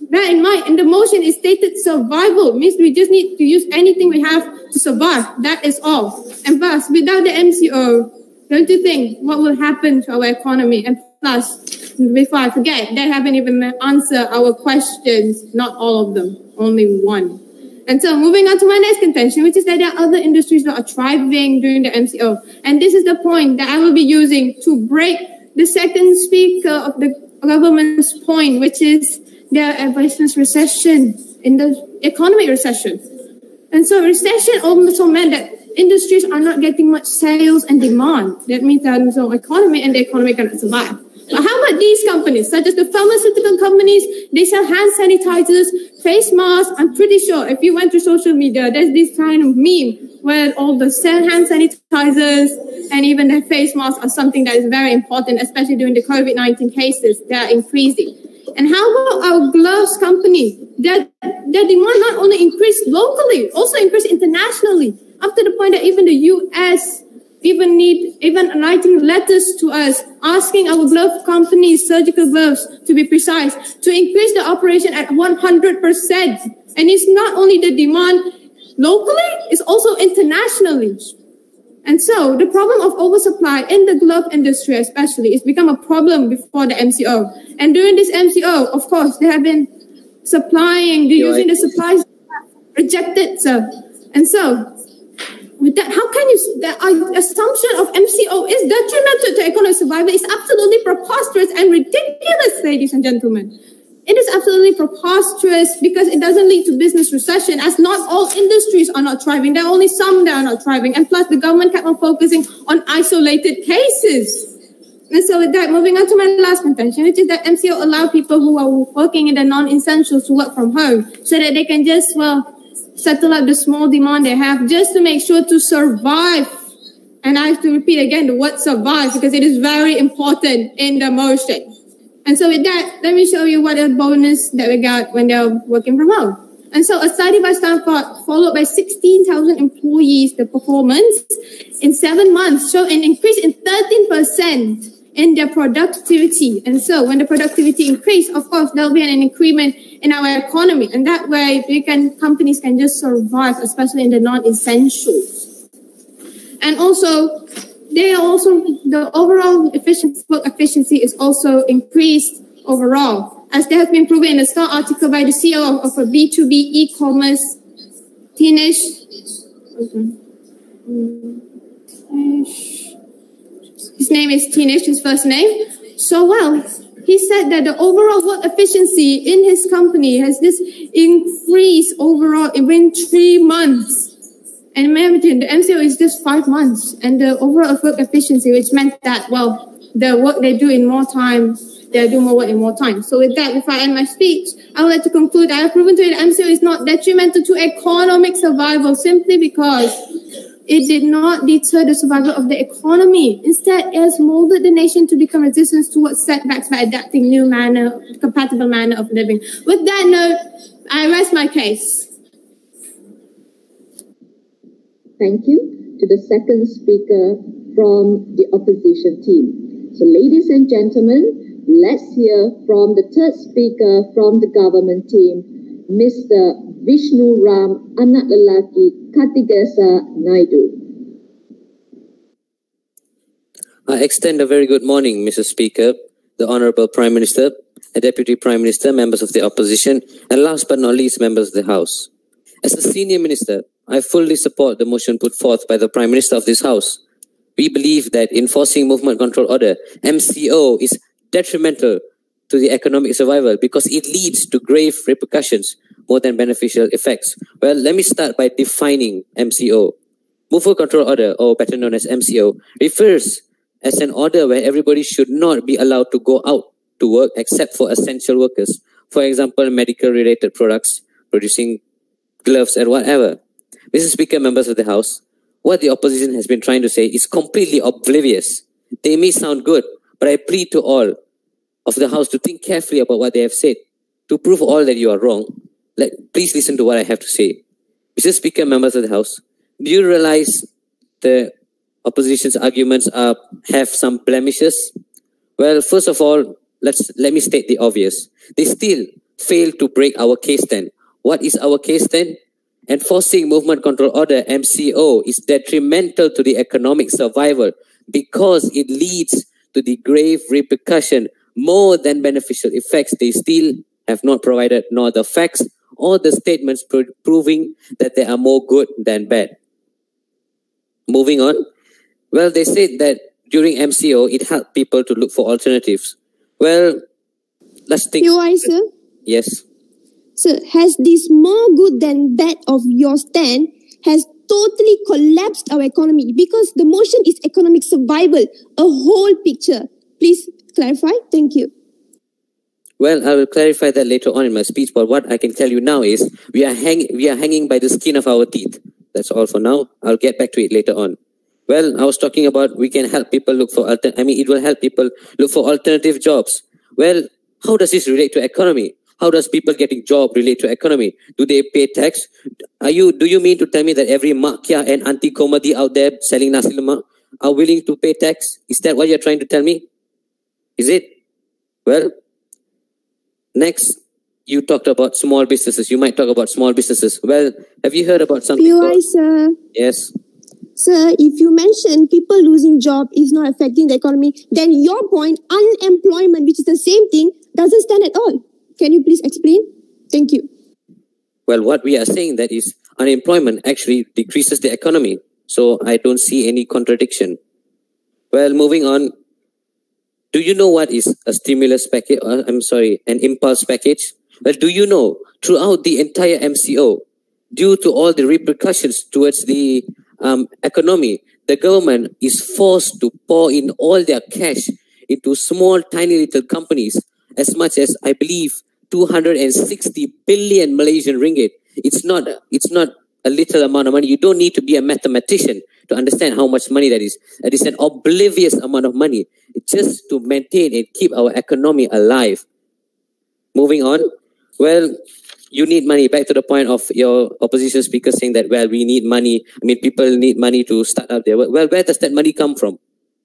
Bear in mind, in the motion it stated survival, means we just need to use anything we have to survive. That is all. And plus, without the MCO, don't you think what will happen to our economy? And plus, before I forget, they haven't even answered our questions, not all of them, only one. And so moving on to my next contention, which is that there are other industries that are thriving during the MCO. And this is the point that I will be using to break the second speaker of the government's point, which is their adverse recession, in the economic recession. And so recession also meant that industries are not getting much sales and demand. That means that the economy and the economy cannot survive. But how about these companies, such as the pharmaceutical companies? They sell hand sanitizers, face masks. I'm pretty sure if you went to social media, there's this kind of meme where all the hand sanitizers and even the face masks are something that is very important, especially during the COVID-19 cases that are increasing. And how about our gloves company? Their demand not only increased locally, also increased internationally, up to the point that even the US even writing letters to us, asking our glove companies, surgical gloves to be precise, to increase the operation at 100%. And it's not only the demand locally, it's also internationally. And so the problem of oversupply in the glove industry especially has become a problem before the MCO. And during this MCO, of course, they have been using the supplies rejected, sir. And so, with that, how can you, the assumption of MCO is detrimental to economic survival is absolutely preposterous and ridiculous, ladies and gentlemen. It is absolutely preposterous because it doesn't lead to business recession, as not all industries are not thriving. There are only some that are not thriving. And plus, the government kept on focusing on isolated cases. And so with that, moving on to my last contention, which is that MCO allow people who are working in the non-essentials to work from home so that they can just, settle up the small demand they have just to make sure to survive. And I have to repeat again the word survive because it is very important in the motion. And so with that, let me show you what a bonus that we got when they're working from home. And so a study by Stanford, followed by 16,000 employees, the performance in 7 months showed an increase in 13% in their productivity. And so when the productivity increase, of course, there'll be an increment in our economy. And that way, companies can just survive, especially in the non-essentials. And also, the overall work efficiency is also increased overall, as there has been proven in a Star article by the CEO of a B2B e-commerce, his name is Tinesh, his first name. So well, he said that the overall work efficiency in his company has just increased overall within 3 months. And imagine, the MCO is just 5 months, and the overall work efficiency, which meant that, well, the work they do in more time, they do more work in more time. So with that, before I end my speech, I would like to conclude I have proven to you that MCO is not detrimental to economic survival simply because it did not deter the survival of the economy. Instead, it has molded the nation to become resistant towards setbacks by adapting compatible manner of living. With that note, I rest my case. Thank you to the second speaker from the opposition team. So ladies and gentlemen, let's hear from the third speaker from the government team, Mr. Vishnu Ram Anak Lelaki Katigasa Naidu. I extend a very good morning, Mr. Speaker, the Honourable Prime Minister, the Deputy Prime Minister, members of the opposition, and last but not least, members of the House. As a senior minister, I fully support the motion put forth by the Prime Minister of this House. We believe that enforcing Movement Control Order, MCO, is detrimental to the economic survival because it leads to grave repercussions more than beneficial effects. Well, let me start by defining MCO. Movement Control Order, or better known as MCO, refers as an order where everybody should not be allowed to go out to work except for essential workers. For example, medical-related products, producing gloves and whatever. Mr. Speaker, members of the House, what the opposition has been trying to say is completely oblivious. They may sound good, but I plead to all of the House to think carefully about what they have said. To prove all that you are wrong, please listen to what I have to say. Mr. Speaker, members of the House, do you realize the opposition's arguments have some blemishes? Well, first of all, let me state the obvious. They still fail to break our case then. What is our case then? Enforcing Movement Control Order, MCO, is detrimental to the economic survival because it leads to the grave repercussion more than beneficial effects. They still have not provided nor the facts or the statements proving that they are more good than bad. Moving on. Well, they said that during MCO, it helped people to look for alternatives. Well, let's think. Sir? Yes. Sir, has this more good than bad of your stand has totally collapsed our economy because the motion is economic survival, a whole picture. Please clarify. Thank you. Well, I will clarify that later on in my speech, but what I can tell you now is we are hanging by the skin of our teeth. That's all for now. I'll get back to it later on. Well, I was talking about we can help people look for it will help people look for alternative jobs. Well, how does this relate to economy? How does people getting job relate to economy? Do they pay tax? Do you mean to tell me that every makia and auntie komadi out there selling nasi lemak are willing to pay tax? Is that what you're trying to tell me? Is it? Well, next, you talked about small businesses. You might talk about small businesses. Well, have you heard about something? Sir. Yes. Sir, if you mention people losing job is not affecting the economy, then your point, unemployment, which is the same thing, doesn't stand at all. Can you please explain? Thank you. Well, what we are saying that is unemployment actually decreases the economy. So I don't see any contradiction. Well, moving on. Do you know what is a stimulus package? An impulse package? Well, do you know throughout the entire MCO, due to all the repercussions towards the economy, the government is forced to pour in all their cash into small, tiny little companies, as much as, I believe, 260 billion Malaysian ringgit. It's not a little amount of money. You don't need to be a mathematician to understand how much money that is. It is an oblivious amount of money just to maintain and keep our economy alive. Moving on. Well, you need money. Back to the point of your opposition speaker saying that, well, we need money. I mean, people need money to start up there. Well, where does that money come from?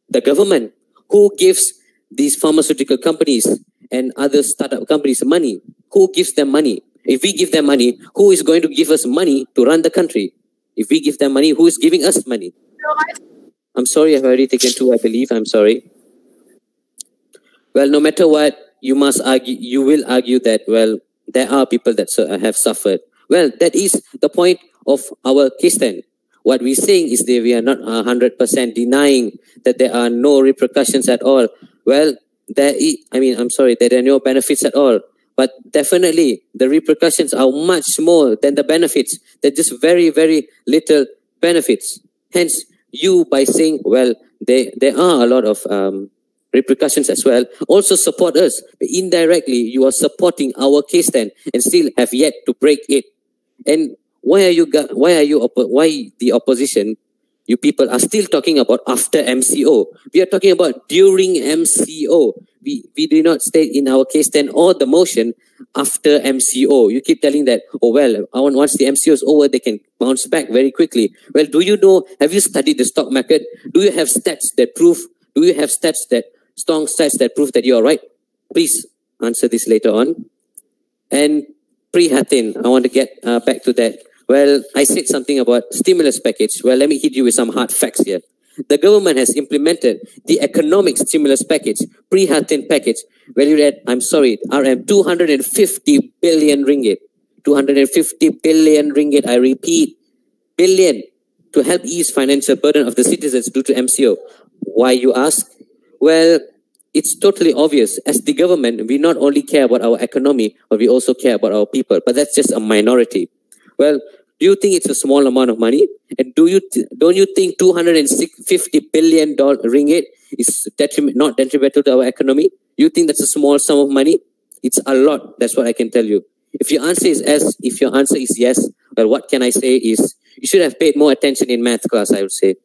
The government. Who gives these pharmaceutical companies and other startup companies money? Who gives them money? If we give them money, who is going to give us money to run the country? If we give them money, who is giving us money? I'm sorry, I've already taken 2, I believe. I'm sorry. Well, no matter what, you must argue, you will argue that, well, there are people that have suffered. Well, that is the point of our case then. What we're saying is that we are not 100% denying that there are no repercussions at all. Well, there are no benefits at all. But definitely, the repercussions are much more than the benefits. They're just very, very little benefits. Hence, you, by saying, well, there are a lot of repercussions as well, also support us. But indirectly, you are supporting our case then and still have yet to break it. And why the opposition, you people are still talking about after MCO? We are talking about during MCO. We do not state in our case then or the motion after MCO. You keep telling that, oh well, once the MCO is over, they can bounce back very quickly. Well, do you know, have you studied the stock market? Do you have stats that prove, strong stats that prove that you are right? Please answer this later on. And Prihatin, I want to get back to that. Well, I said something about stimulus package. Well, let me hit you with some hard facts here. The government has implemented the economic stimulus package, Prihatin package, valued at, RM 250 billion ringgit. 250 billion ringgit, I repeat, billion, to help ease financial burden of the citizens due to MCO. Why, you ask? Well, it's totally obvious. As the government, we not only care about our economy, but we also care about our people. But that's just a minority. Well, do you think it's a small amount of money? And don't you think 250 billion ringgit is not detrimental to our economy? You think that's a small sum of money? It's a lot. That's what I can tell you. If your answer is yes, well, what can I say is you should have paid more attention in math class, I would say.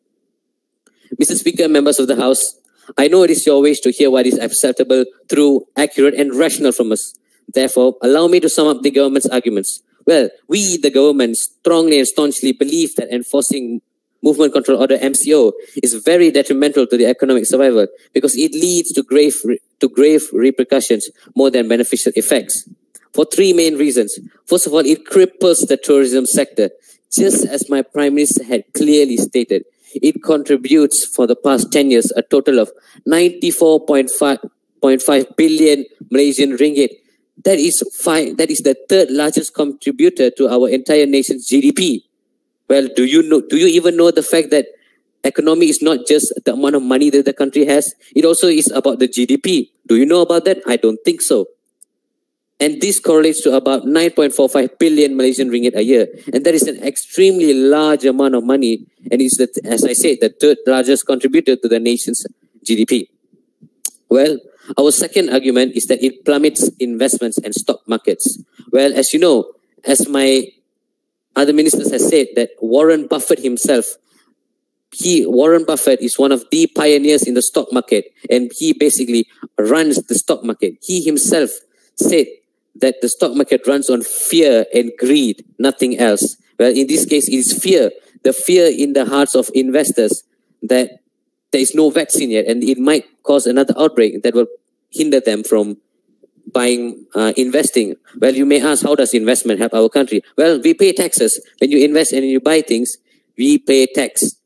Mr. Speaker, members of the House, I know it is your wish to hear what is acceptable, true, accurate, and rational from us. Therefore, allow me to sum up the government's arguments. Well, we, the government, strongly and staunchly believe that enforcing Movement Control Order MCO is very detrimental to the economic survival because it leads to grave repercussions more than beneficial effects. For 3 main reasons. First of all, it cripples the tourism sector. Just as my Prime Minister had clearly stated, it contributes for the past 10 years a total of 94.5 billion Malaysian ringgit. That is the 3rd largest contributor to our entire nation's GDP. Well, do you even know the fact that economy is not just the amount of money that the country has? It also is about the GDP. Do you know about that? I don't think so. And this correlates to about 9.45 billion Malaysian ringgit a year. And that is an extremely large amount of money. And it's, as I said, the 3rd largest contributor to the nation's GDP. Well, our second argument is that it plummets investments and stock markets. Well, as you know, as my other ministers have said, that Warren Buffett himself, Warren Buffett is one of the pioneers in the stock market, and he basically runs the stock market. He himself said that the stock market runs on fear and greed, nothing else. Well, in this case, it is fear, the fear in the hearts of investors that there is no vaccine yet, and it might cause another outbreak that will hinder them from buying, investing. Well, you may ask, how does investment help our country? Well, we pay taxes. When you invest and you buy things, we pay tax.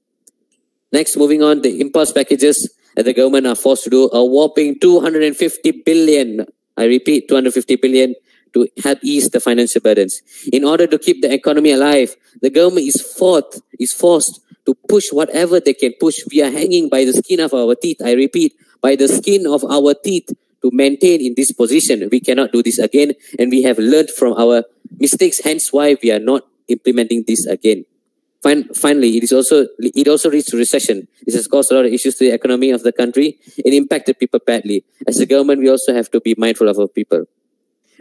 Next, moving on, the impulse packages that the government are forced to do a whopping 250 billion. I repeat, 250 billion to help ease the financial burdens. In order to keep the economy alive, the government is forced to push whatever they can push. We are hanging by the skin of our teeth. I repeat, by the skin of our teeth to maintain in this position. We cannot do this again, and we have learned from our mistakes, hence why we are not implementing this again. Finally, it also reached to recession. This has caused a lot of issues to the economy of the country. It impacted people badly. As a government, we also have to be mindful of our people.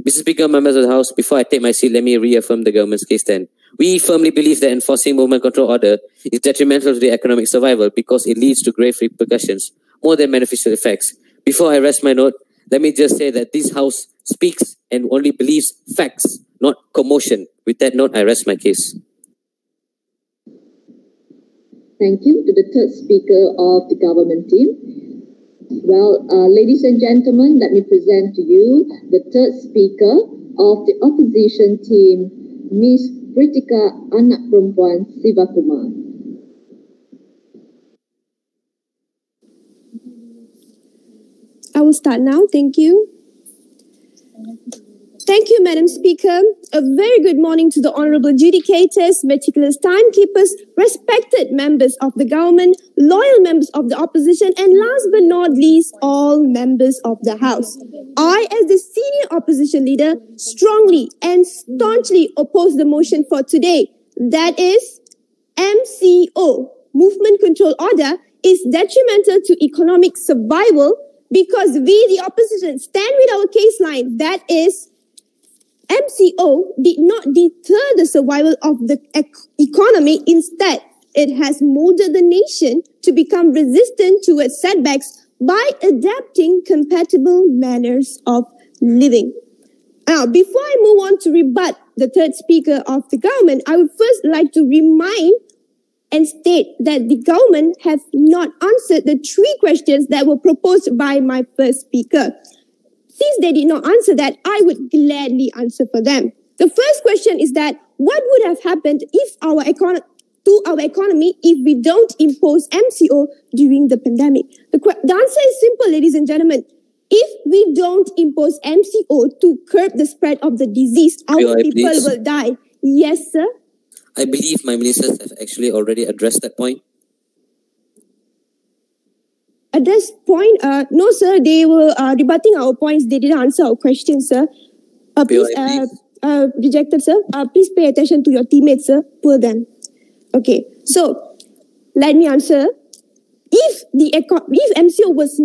Mr. Speaker, members of the House, before I take my seat, let me reaffirm the government's case stand. We firmly believe that enforcing movement control order is detrimental to the economic survival because it leads to grave repercussions, more than beneficial effects. Before I rest my note, let me just say that this House speaks and only believes facts, not commotion. With that note, I rest my case. Thank you to the third speaker of the government team. Well, ladies and gentlemen, let me present to you the third speaker of the opposition team, Ms. Pritika Anak Perempuan Sivakumar. I will start now. Thank you. Thank you, Madam Speaker. A very good morning to the honorable adjudicators, meticulous timekeepers, respected members of the government, loyal members of the opposition, and last but not least, all members of the House. I, as the senior opposition leader, strongly and staunchly oppose the motion for today. That is, MCO, Movement Control Order, is detrimental to economic survival because we, the opposition, stand with our case line. That is, MCO did not deter the survival of the economy. Instead, it has molded the nation to become resistant towards setbacks by adapting compatible manners of living. Now, before I move on to rebut the third speaker of the government, I would first like to remind and state that the government has not answered the 3 questions that were proposed by my first speaker. Since they did not answer that, I would gladly answer for them. The first question is that what would have happened if our economy if we don't impose MCO during the pandemic? The answer is simple, ladies and gentlemen. If we don't impose MCO to curb the spread of the disease, our people will die. Yes, sir? I believe my ministers have actually already addressed that point. At this point, no, sir, they were rebutting our points. They didn't answer our questions, sir. Please, rejected, sir. Please pay attention to your teammates, sir. Poor them. Okay, so let me answer. If MCO was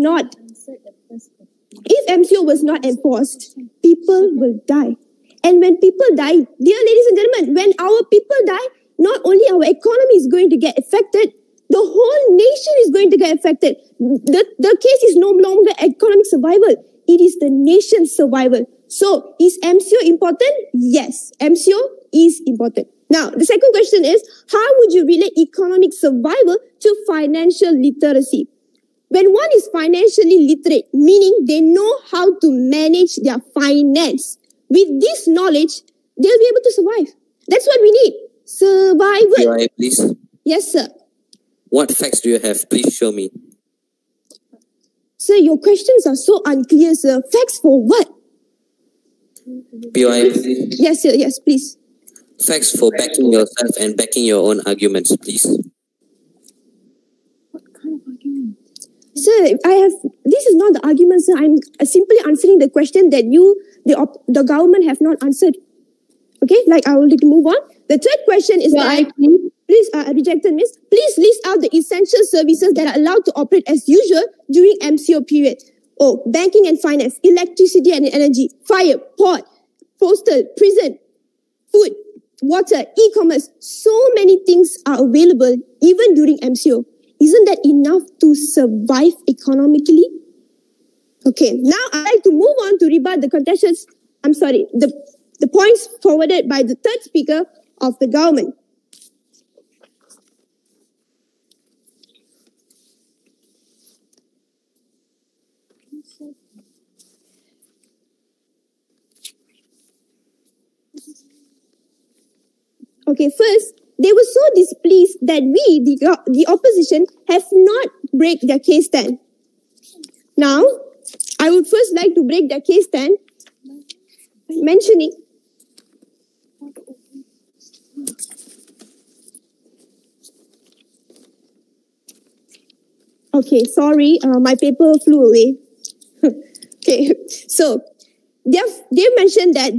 not enforced, people will die. And when people die, dear ladies and gentlemen, when our people die, not only our economy is going to get affected, the whole nation is going to get affected. The case is no longer economic survival. It is the nation's survival. So, is MCO important? Yes, MCO is important. Now, the second question is, how would you relate economic survival to financial literacy? When one is financially literate, meaning they know how to manage their finance, with this knowledge, they'll be able to survive. That's what we need. Survival. POI, please. Yes, sir. What facts do you have? Please show me. Sir, your questions are so unclear, sir. Facts for what? POI, please. Yes, sir. Yes, please. Facts for backing yourself and backing your own arguments, please. What kind of argument? Sir, this is not the argument, sir. I'm simply answering the question that the government have not answered. Okay, I will move on. The third question is please, rejected miss, please list out the essential services that are allowed to operate as usual during MCO period. Oh, banking and finance, electricity and energy, fire, port, postal, prison, food, water, e-commerce. So many things are available even during MCO. Isn't that enough to survive economically? Okay, now I'd like to move on to rebut the contestations. I'm sorry, the points forwarded by the third speaker of the government. Okay, first, they were so displeased that we, the opposition, have not break their case stand. Now, I would first like to break their case stand by mentioning okay, sorry, my paper flew away. Okay, so they mentioned that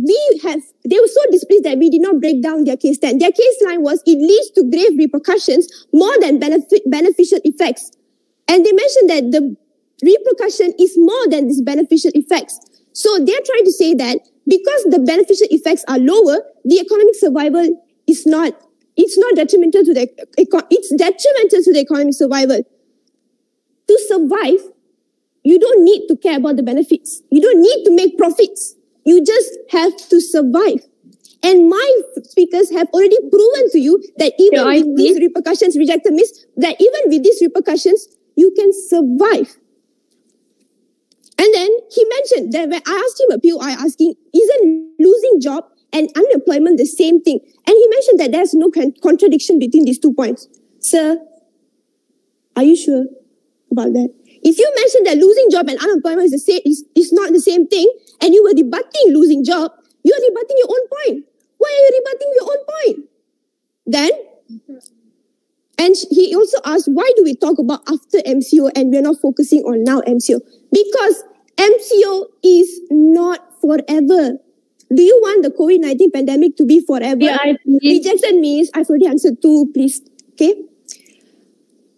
they were so displeased that we did not break down their case stand. Their case line was, it leads to grave repercussions more than beneficial effects. And they mentioned that the repercussion is more than these beneficial effects. So they're trying to say that because the beneficial effects are lower, the economic survival is not, it's detrimental to the economic survival. To survive, you don't need to care about the benefits. You don't need to make profits. You just have to survive. And my speakers have already proven to you that even with these repercussions, rejected means that even with these repercussions, you can survive. And then he mentioned that when I asked him a POI asking, isn't losing job and unemployment the same thing? And he mentioned that there's no contradiction between these 2 points. Sir, are you sure about that? If you mentioned that losing job and unemployment is the same, is not the same thing, and you were rebutting losing job, you are rebutting your own point. Why are you rebutting your own point? Then, and he also asked, why do we talk about after MCO and we're not focusing on now MCO? Because MCO is not forever. Do you want the COVID-19 pandemic to be forever? Yeah, Rejection means, I've already answered 2, please. Okay.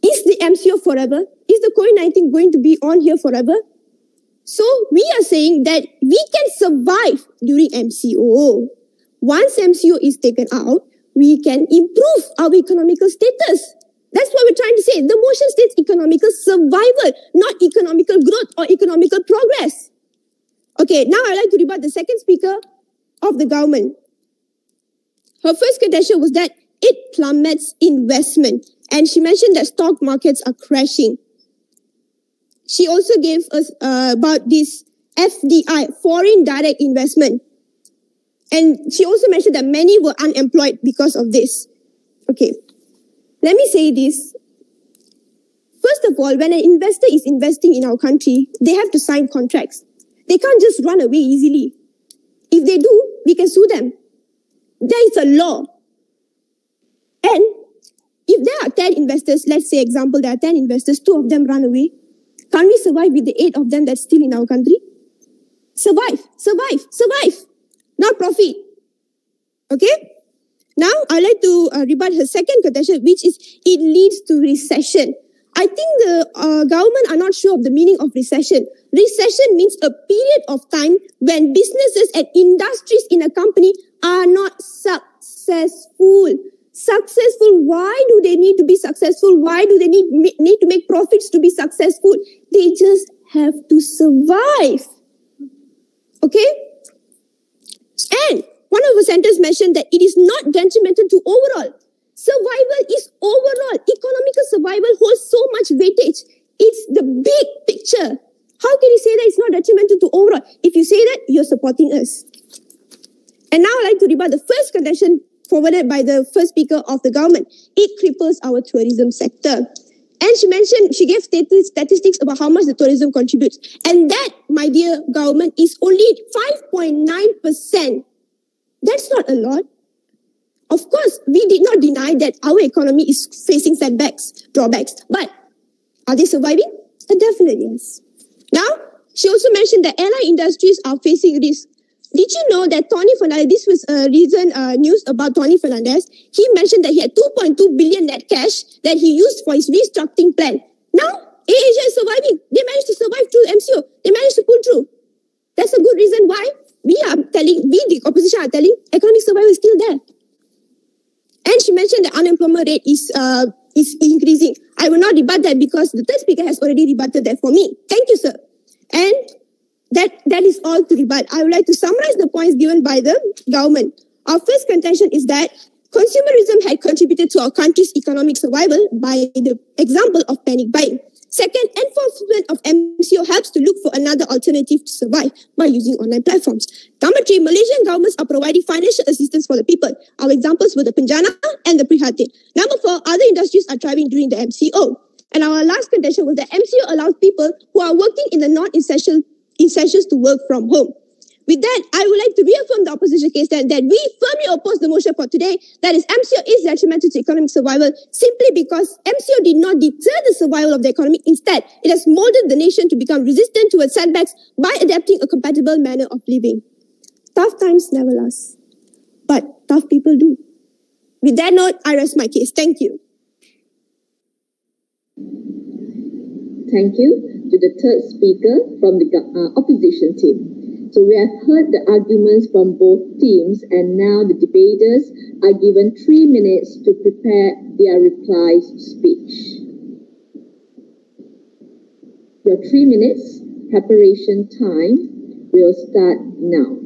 Is the MCO forever? Is the COVID-19 going to be on here forever? So we are saying that we can survive during MCO. Once MCO is taken out, we can improve our economical status. That's what we're trying to say. The motion states economical survival, not economical growth or economical progress. Okay, now I'd like to rebut the second speaker of the government. Her first contention was that it plummets investment. And she mentioned that stock markets are crashing. She also gave us about this FDI, foreign direct investment. And she also mentioned that many were unemployed because of this. Okay, let me say this. First of all, when an investor is investing in our country, they have to sign contracts. They can't just run away easily. If they do, we can sue them. There is a law. And if there are 10 investors, let's say example, there are 10 investors, 2 of them run away, can't we survive with the 8 of them that's still in our country? Survive. Not profit. Okay? Now, I'd like to rebut her second contention, which is it leads to recession. I think the government are not sure of the meaning of recession. Recession means a period of time when businesses and industries in a company are not successful. Successful, why do they need to be successful? Why do they need to make profits to be successful? They just have to survive. Okay? And one of the sentences mentioned that it is not detrimental to overall. Survival is overall. Economical survival holds so much weightage. It's the big picture. How can you say that it's not detrimental to overall? If you say that, you're supporting us. And now I'd like to rebut the first contention forwarded by the first speaker of the government. It cripples our tourism sector. And she gave statistics about how much the tourism contributes. And that, my dear government, is only 5.9%. That's not a lot. Of course, we did not deny that our economy is facing setbacks, drawbacks. But are they surviving? Definitely yes. Now, she also mentioned that airline industries are facing risk. Did you know that Tony Fernandez, this was recent news about Tony Fernandez, he mentioned that he had 2.2 billion net cash that he used for his restructuring plan. Now, AirAsia is surviving. They managed to survive through MCO. They managed to pull through. That's a good reason why we, the opposition, are telling economic survival is still there. And she mentioned the unemployment rate is increasing. I will not rebut that because the third speaker has already rebutted that for me. Thank you, sir. And that is all to rebut. I would like to summarize the points given by the government. Our first contention is that consumerism had contributed to our country's economic survival by the example of panic buying. Second, enforcement of MCO helps to look for another alternative to survive by using online platforms. Number 3, Malaysian governments are providing financial assistance for the people. Our examples were the Penjana and the Prihatin. Number 4, other industries are thriving during the MCO. And our last contention was that MCO allows people who are working in the non-essential to work from home. With that, I would like to reaffirm the opposition case that we firmly oppose the motion for today. That is, MCO is detrimental to economic survival simply because MCO did not deter the survival of the economy. Instead, it has molded the nation to become resistant towards setbacks by adapting a compatible manner of living. Tough times never last, but tough people do. With that note, I rest my case. Thank you. Thank you to the third speaker from the opposition team. So we have heard the arguments from both teams, and now the debaters are given 3 minutes to prepare their replies speech. Your 3 minutes preparation time will start now.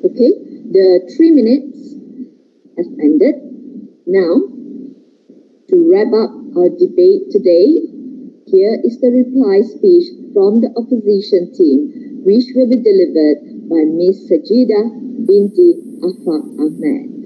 Okay, the 3 minutes has ended. Now, to wrap up our debate today, here is the reply speech from the opposition team, which will be delivered by Ms. Sajida binti Afaq Ahmed.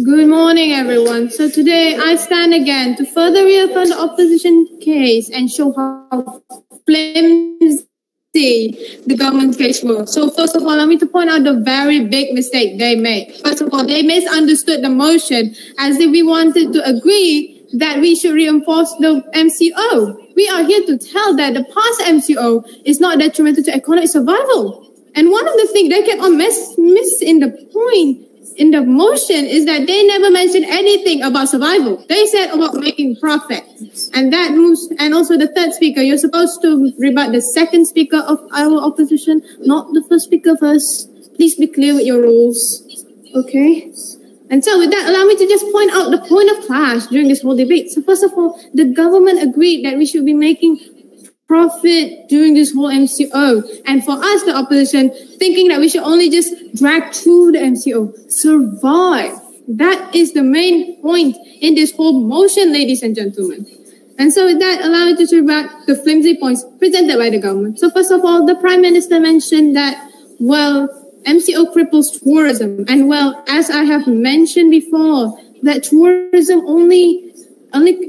Good morning, everyone. So today I stand again to further reaffirm the opposition case and show how flimsy the government case was. So first of all, allow me to point out the very big mistake they made. First of all, they misunderstood the motion as if we wanted to agree that we should reinforce the MCO. We are here to tell that the past MCO is not detrimental to economic survival. And one of the things they kept on missing the point in the motion is that they never mentioned anything about survival. They said about making profit. And that moves, and also the third speaker, you're supposed to rebut the second speaker of our opposition, not the first speaker first. Please be clear with your rules. Okay? And so with that, allow me to just point out the point of clash during this whole debate. So first of all, the government agreed that we should be making profit during this whole MCO. And for us, the opposition, thinking that we should only just drag through the MCO, survive. That is the main point in this whole motion, ladies and gentlemen. And so with that, allow me to rebut the flimsy points presented by the government. So first of all, the Prime Minister mentioned that, well, MCO cripples tourism. And well, as I have mentioned before, that tourism only,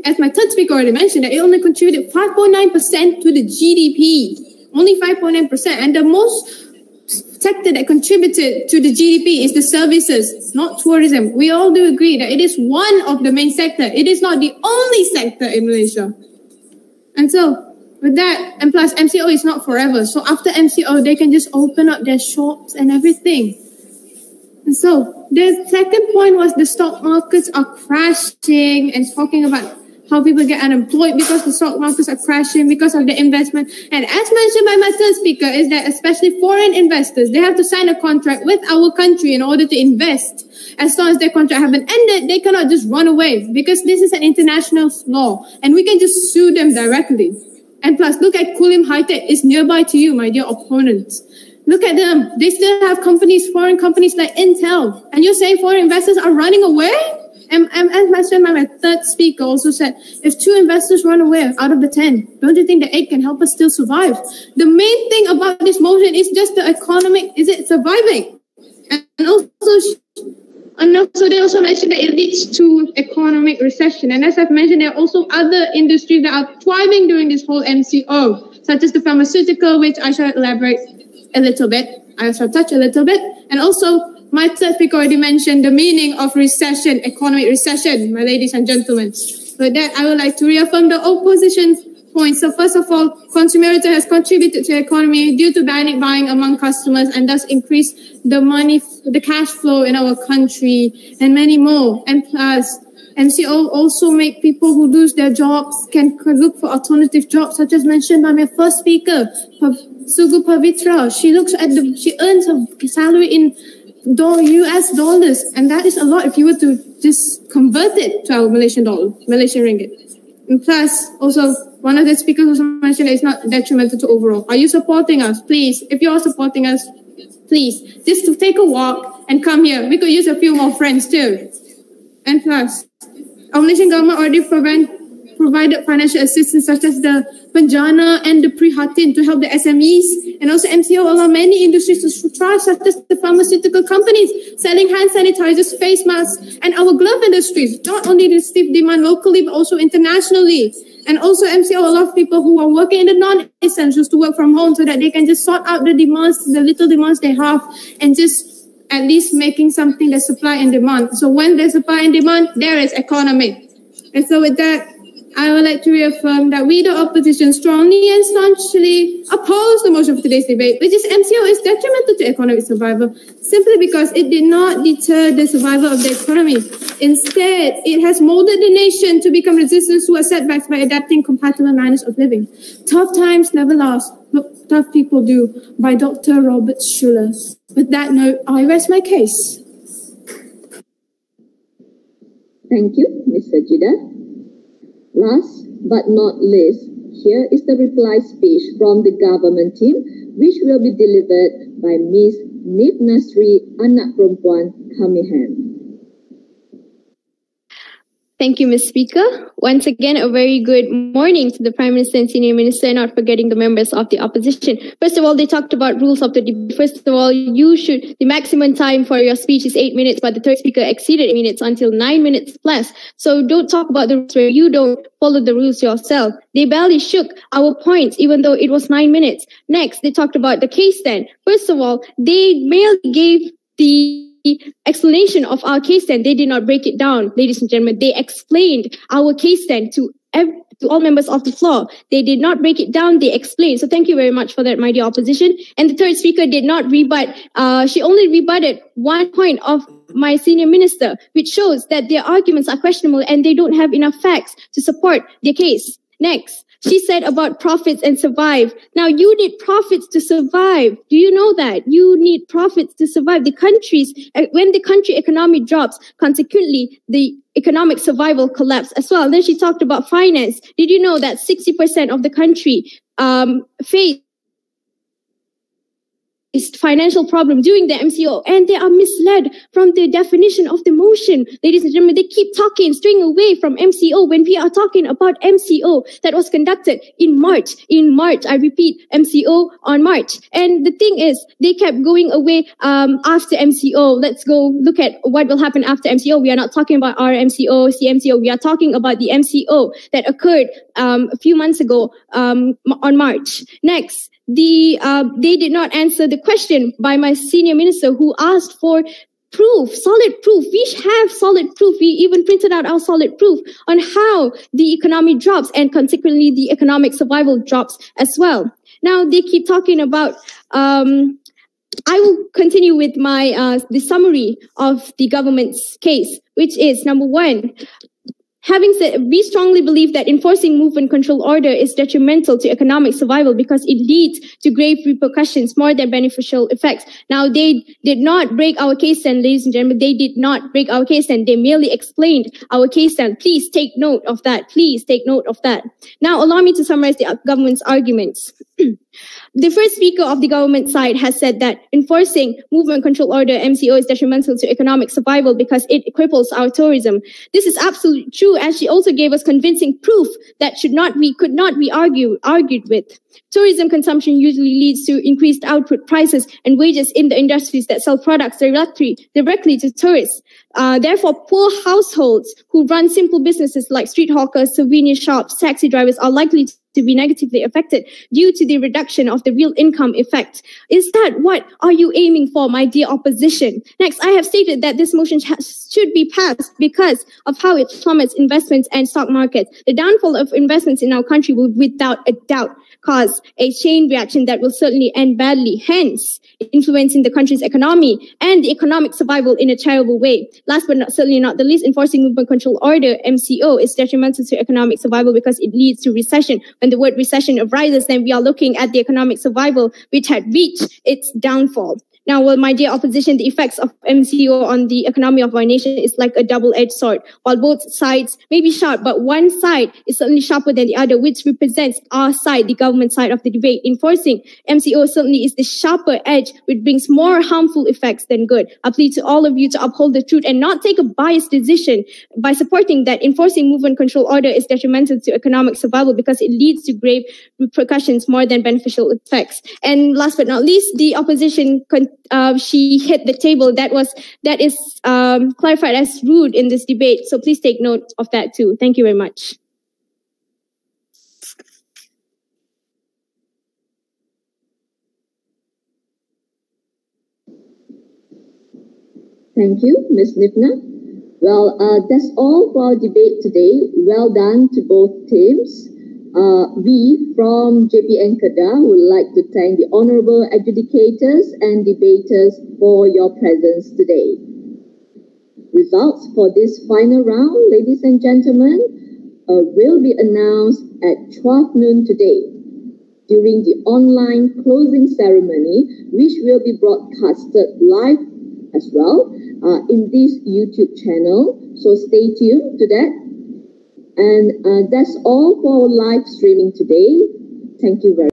as my third speaker already mentioned, that it only contributed 5.9% to the GDP. Only 5.9%. And the most sector that contributed to the GDP is the services, not tourism. We all do agree that it is one of the main sector. It is not the only sector in Malaysia. And so, with that, and plus MCO is not forever. So after MCO, they can just open up their shops and everything. And so the second point was the stock markets are crashing, and talking about how people get unemployed because the stock markets are crashing because of the investment. And as mentioned by my third speaker, is that especially foreign investors, they have to sign a contract with our country in order to invest. As long as their contract haven't ended, they cannot just run away because this is an international law and we can just sue them directly. And plus, look at Kulim High Tech. It's nearby to you, my dear opponents. Look at them. They still have companies, foreign companies like Intel. And you're saying foreign investors are running away? And as mentioned by my third speaker also said, if 2 investors run away out of the 10, don't you think the 8 can help us still survive? The main thing about this motion is just the economic, is it surviving? And also they also mentioned that it leads to economic recession. And as I've mentioned, there are also other industries that are thriving during this whole MCO, such as the pharmaceutical, which I shall elaborate a little bit. I shall touch a little bit. And also, my third speaker already mentioned the meaning of recession, economic recession, my ladies and gentlemen. With that, I would like to reaffirm the opposition's points. So first of all, consumerism has contributed to the economy due to panic buying among customers and thus increased the cash flow in our country and many more. And plus, MCO also make people who lose their jobs can look for alternative jobs, such as mentioned by my first speaker, Sugu Pavitra. She earns her salary in US dollars, and that is a lot if you were to just convert it to our Malaysian ringgit. And plus, also, one of the speakers also mentioned it's not detrimental to overall. Are you supporting us? Please, if you are supporting us, please, just to take a walk and come here. We could use a few more friends too. And plus, our Malaysian government already provided financial assistance such as the Penjana and the Prihatin to help the SMEs, and also MCO allow many industries to thrive, such as the pharmaceutical companies selling hand sanitizers, face masks, and our glove industries not only receive demand locally but also internationally. And also MCO allows people who are working in the non-essentials to work from home so that they can just sort out the demands, the little demands they have, and just at least making something that's supply and demand. So when there's supply and demand, there is economy. And so with that, I would like to reaffirm that we, the opposition, strongly and staunchly oppose the motion for today's debate, which is MCO is detrimental to economic survival, simply because it did not deter the survival of the economy. Instead, it has molded the nation to become resistant to setbacks by adapting compatible manners of living. Tough times never last, but tough people do, by Dr. Robert Schuller. With that note, I rest my case. Thank you, Mr. Jida. Last but not least, here is the reply speech from the government team, which will be delivered by Ms. Nipnasri Anak Perempuan Kamihan. Thank you, Ms. Speaker. Once again, a very good morning to the Prime Minister and Senior Minister, not forgetting the members of the opposition. First of all, they talked about rules of the debate. First of all, the maximum time for your speech is 8 minutes, but the third speaker exceeded 8 minutes until 9 minutes plus. So don't talk about the rules where you don't follow the rules yourself. They barely shook our points, even though it was 9 minutes. Next, they talked about the case stand. First of all, they merely gave the explanation of our case stand. They did not break it down, ladies and gentlemen. They explained our case stand to all members of the floor. They did not break it down. They explained. So thank you very much for that, my dear opposition. And the third speaker did not rebut. She only rebutted one point of my senior minister, which shows that their arguments are questionable and they don't have enough facts to support their case. Next, she said about profits and survive. Now, you need profits to survive. Do you know that? You need profits to survive. When the country economy drops, consequently, the economic survival collapse as well. Then she talked about finance. Did you know that 60% of the country faced financial problem during the MCO, and they are misled from the definition of the motion. Ladies and gentlemen, they keep straying away from MCO when we are talking about MCO that was conducted in March. In March, I repeat, MCO on March. And the thing is, they kept going away after MCO. Let's go look at what will happen after MCO. We are not talking about our MCO, CMCO. We are talking about the MCO that occurred a few months ago on March. Next, they did not answer the question by my senior minister who asked for proof, solid proof. We have solid proof. We even printed out our solid proof on how the economy drops and consequently the economic survival drops as well. Now they keep talking about I will continue with my the summary of the government's case, which is number one. Having said, we strongly believe that enforcing movement control order is detrimental to economic survival because it leads to grave repercussions more than beneficial effects. Now, they did not break our case stand, ladies and gentlemen. They did not break our case stand. They merely explained our case stand. Please take note of that. Please take note of that. Now, allow me to summarize the government's arguments. The first speaker of the government side has said that enforcing movement control order MCO is detrimental to economic survival because it cripples our tourism. This is absolutely true, as she also gave us convincing proof that could not be argued with. Tourism consumption usually leads to increased output prices and wages in the industries that sell products directly to tourists. Therefore, poor households who run simple businesses like street hawkers, souvenir shops, taxi drivers are likely to be negatively affected due to the reduction of the real income effect. Is that what are you aiming for, my dear opposition? Next, I have stated that this motion should be passed because of how it plummets investments and stock markets. The downfall of investments in our country will without a doubt cause a chain reaction that will certainly end badly, hence influencing the country's economy and the economic survival in a terrible way. Last but certainly not the least, enforcing movement control order, MCO, is detrimental to economic survival because it leads to recession. When the word recession arises, then we are looking at the economic survival which had reached its downfall. Now, well, my dear opposition, the effects of MCO on the economy of our nation is like a double-edged sword. While both sides may be sharp, but one side is certainly sharper than the other, which represents our side, the government side of the debate. Enforcing MCO certainly is the sharper edge, which brings more harmful effects than good. I plead to all of you to uphold the truth and not take a biased decision by supporting that enforcing movement control order is detrimental to economic survival because it leads to grave repercussions more than beneficial effects. And last but not least, the opposition she hit the table. That is clarified as rude in this debate. So please take note of that too. Thank you very much. Thank you, Ms. Nipna. Well, that's all for our debate today. Well done to both teams. We from JPN Kedah would like to thank the honorable adjudicators and debaters for your presence today. Results for this final round, ladies and gentlemen, will be announced at 12 noon today during the online closing ceremony, which will be broadcasted live as well in this YouTube channel. So stay tuned to that. And that's all for our live streaming today. Thank you very much.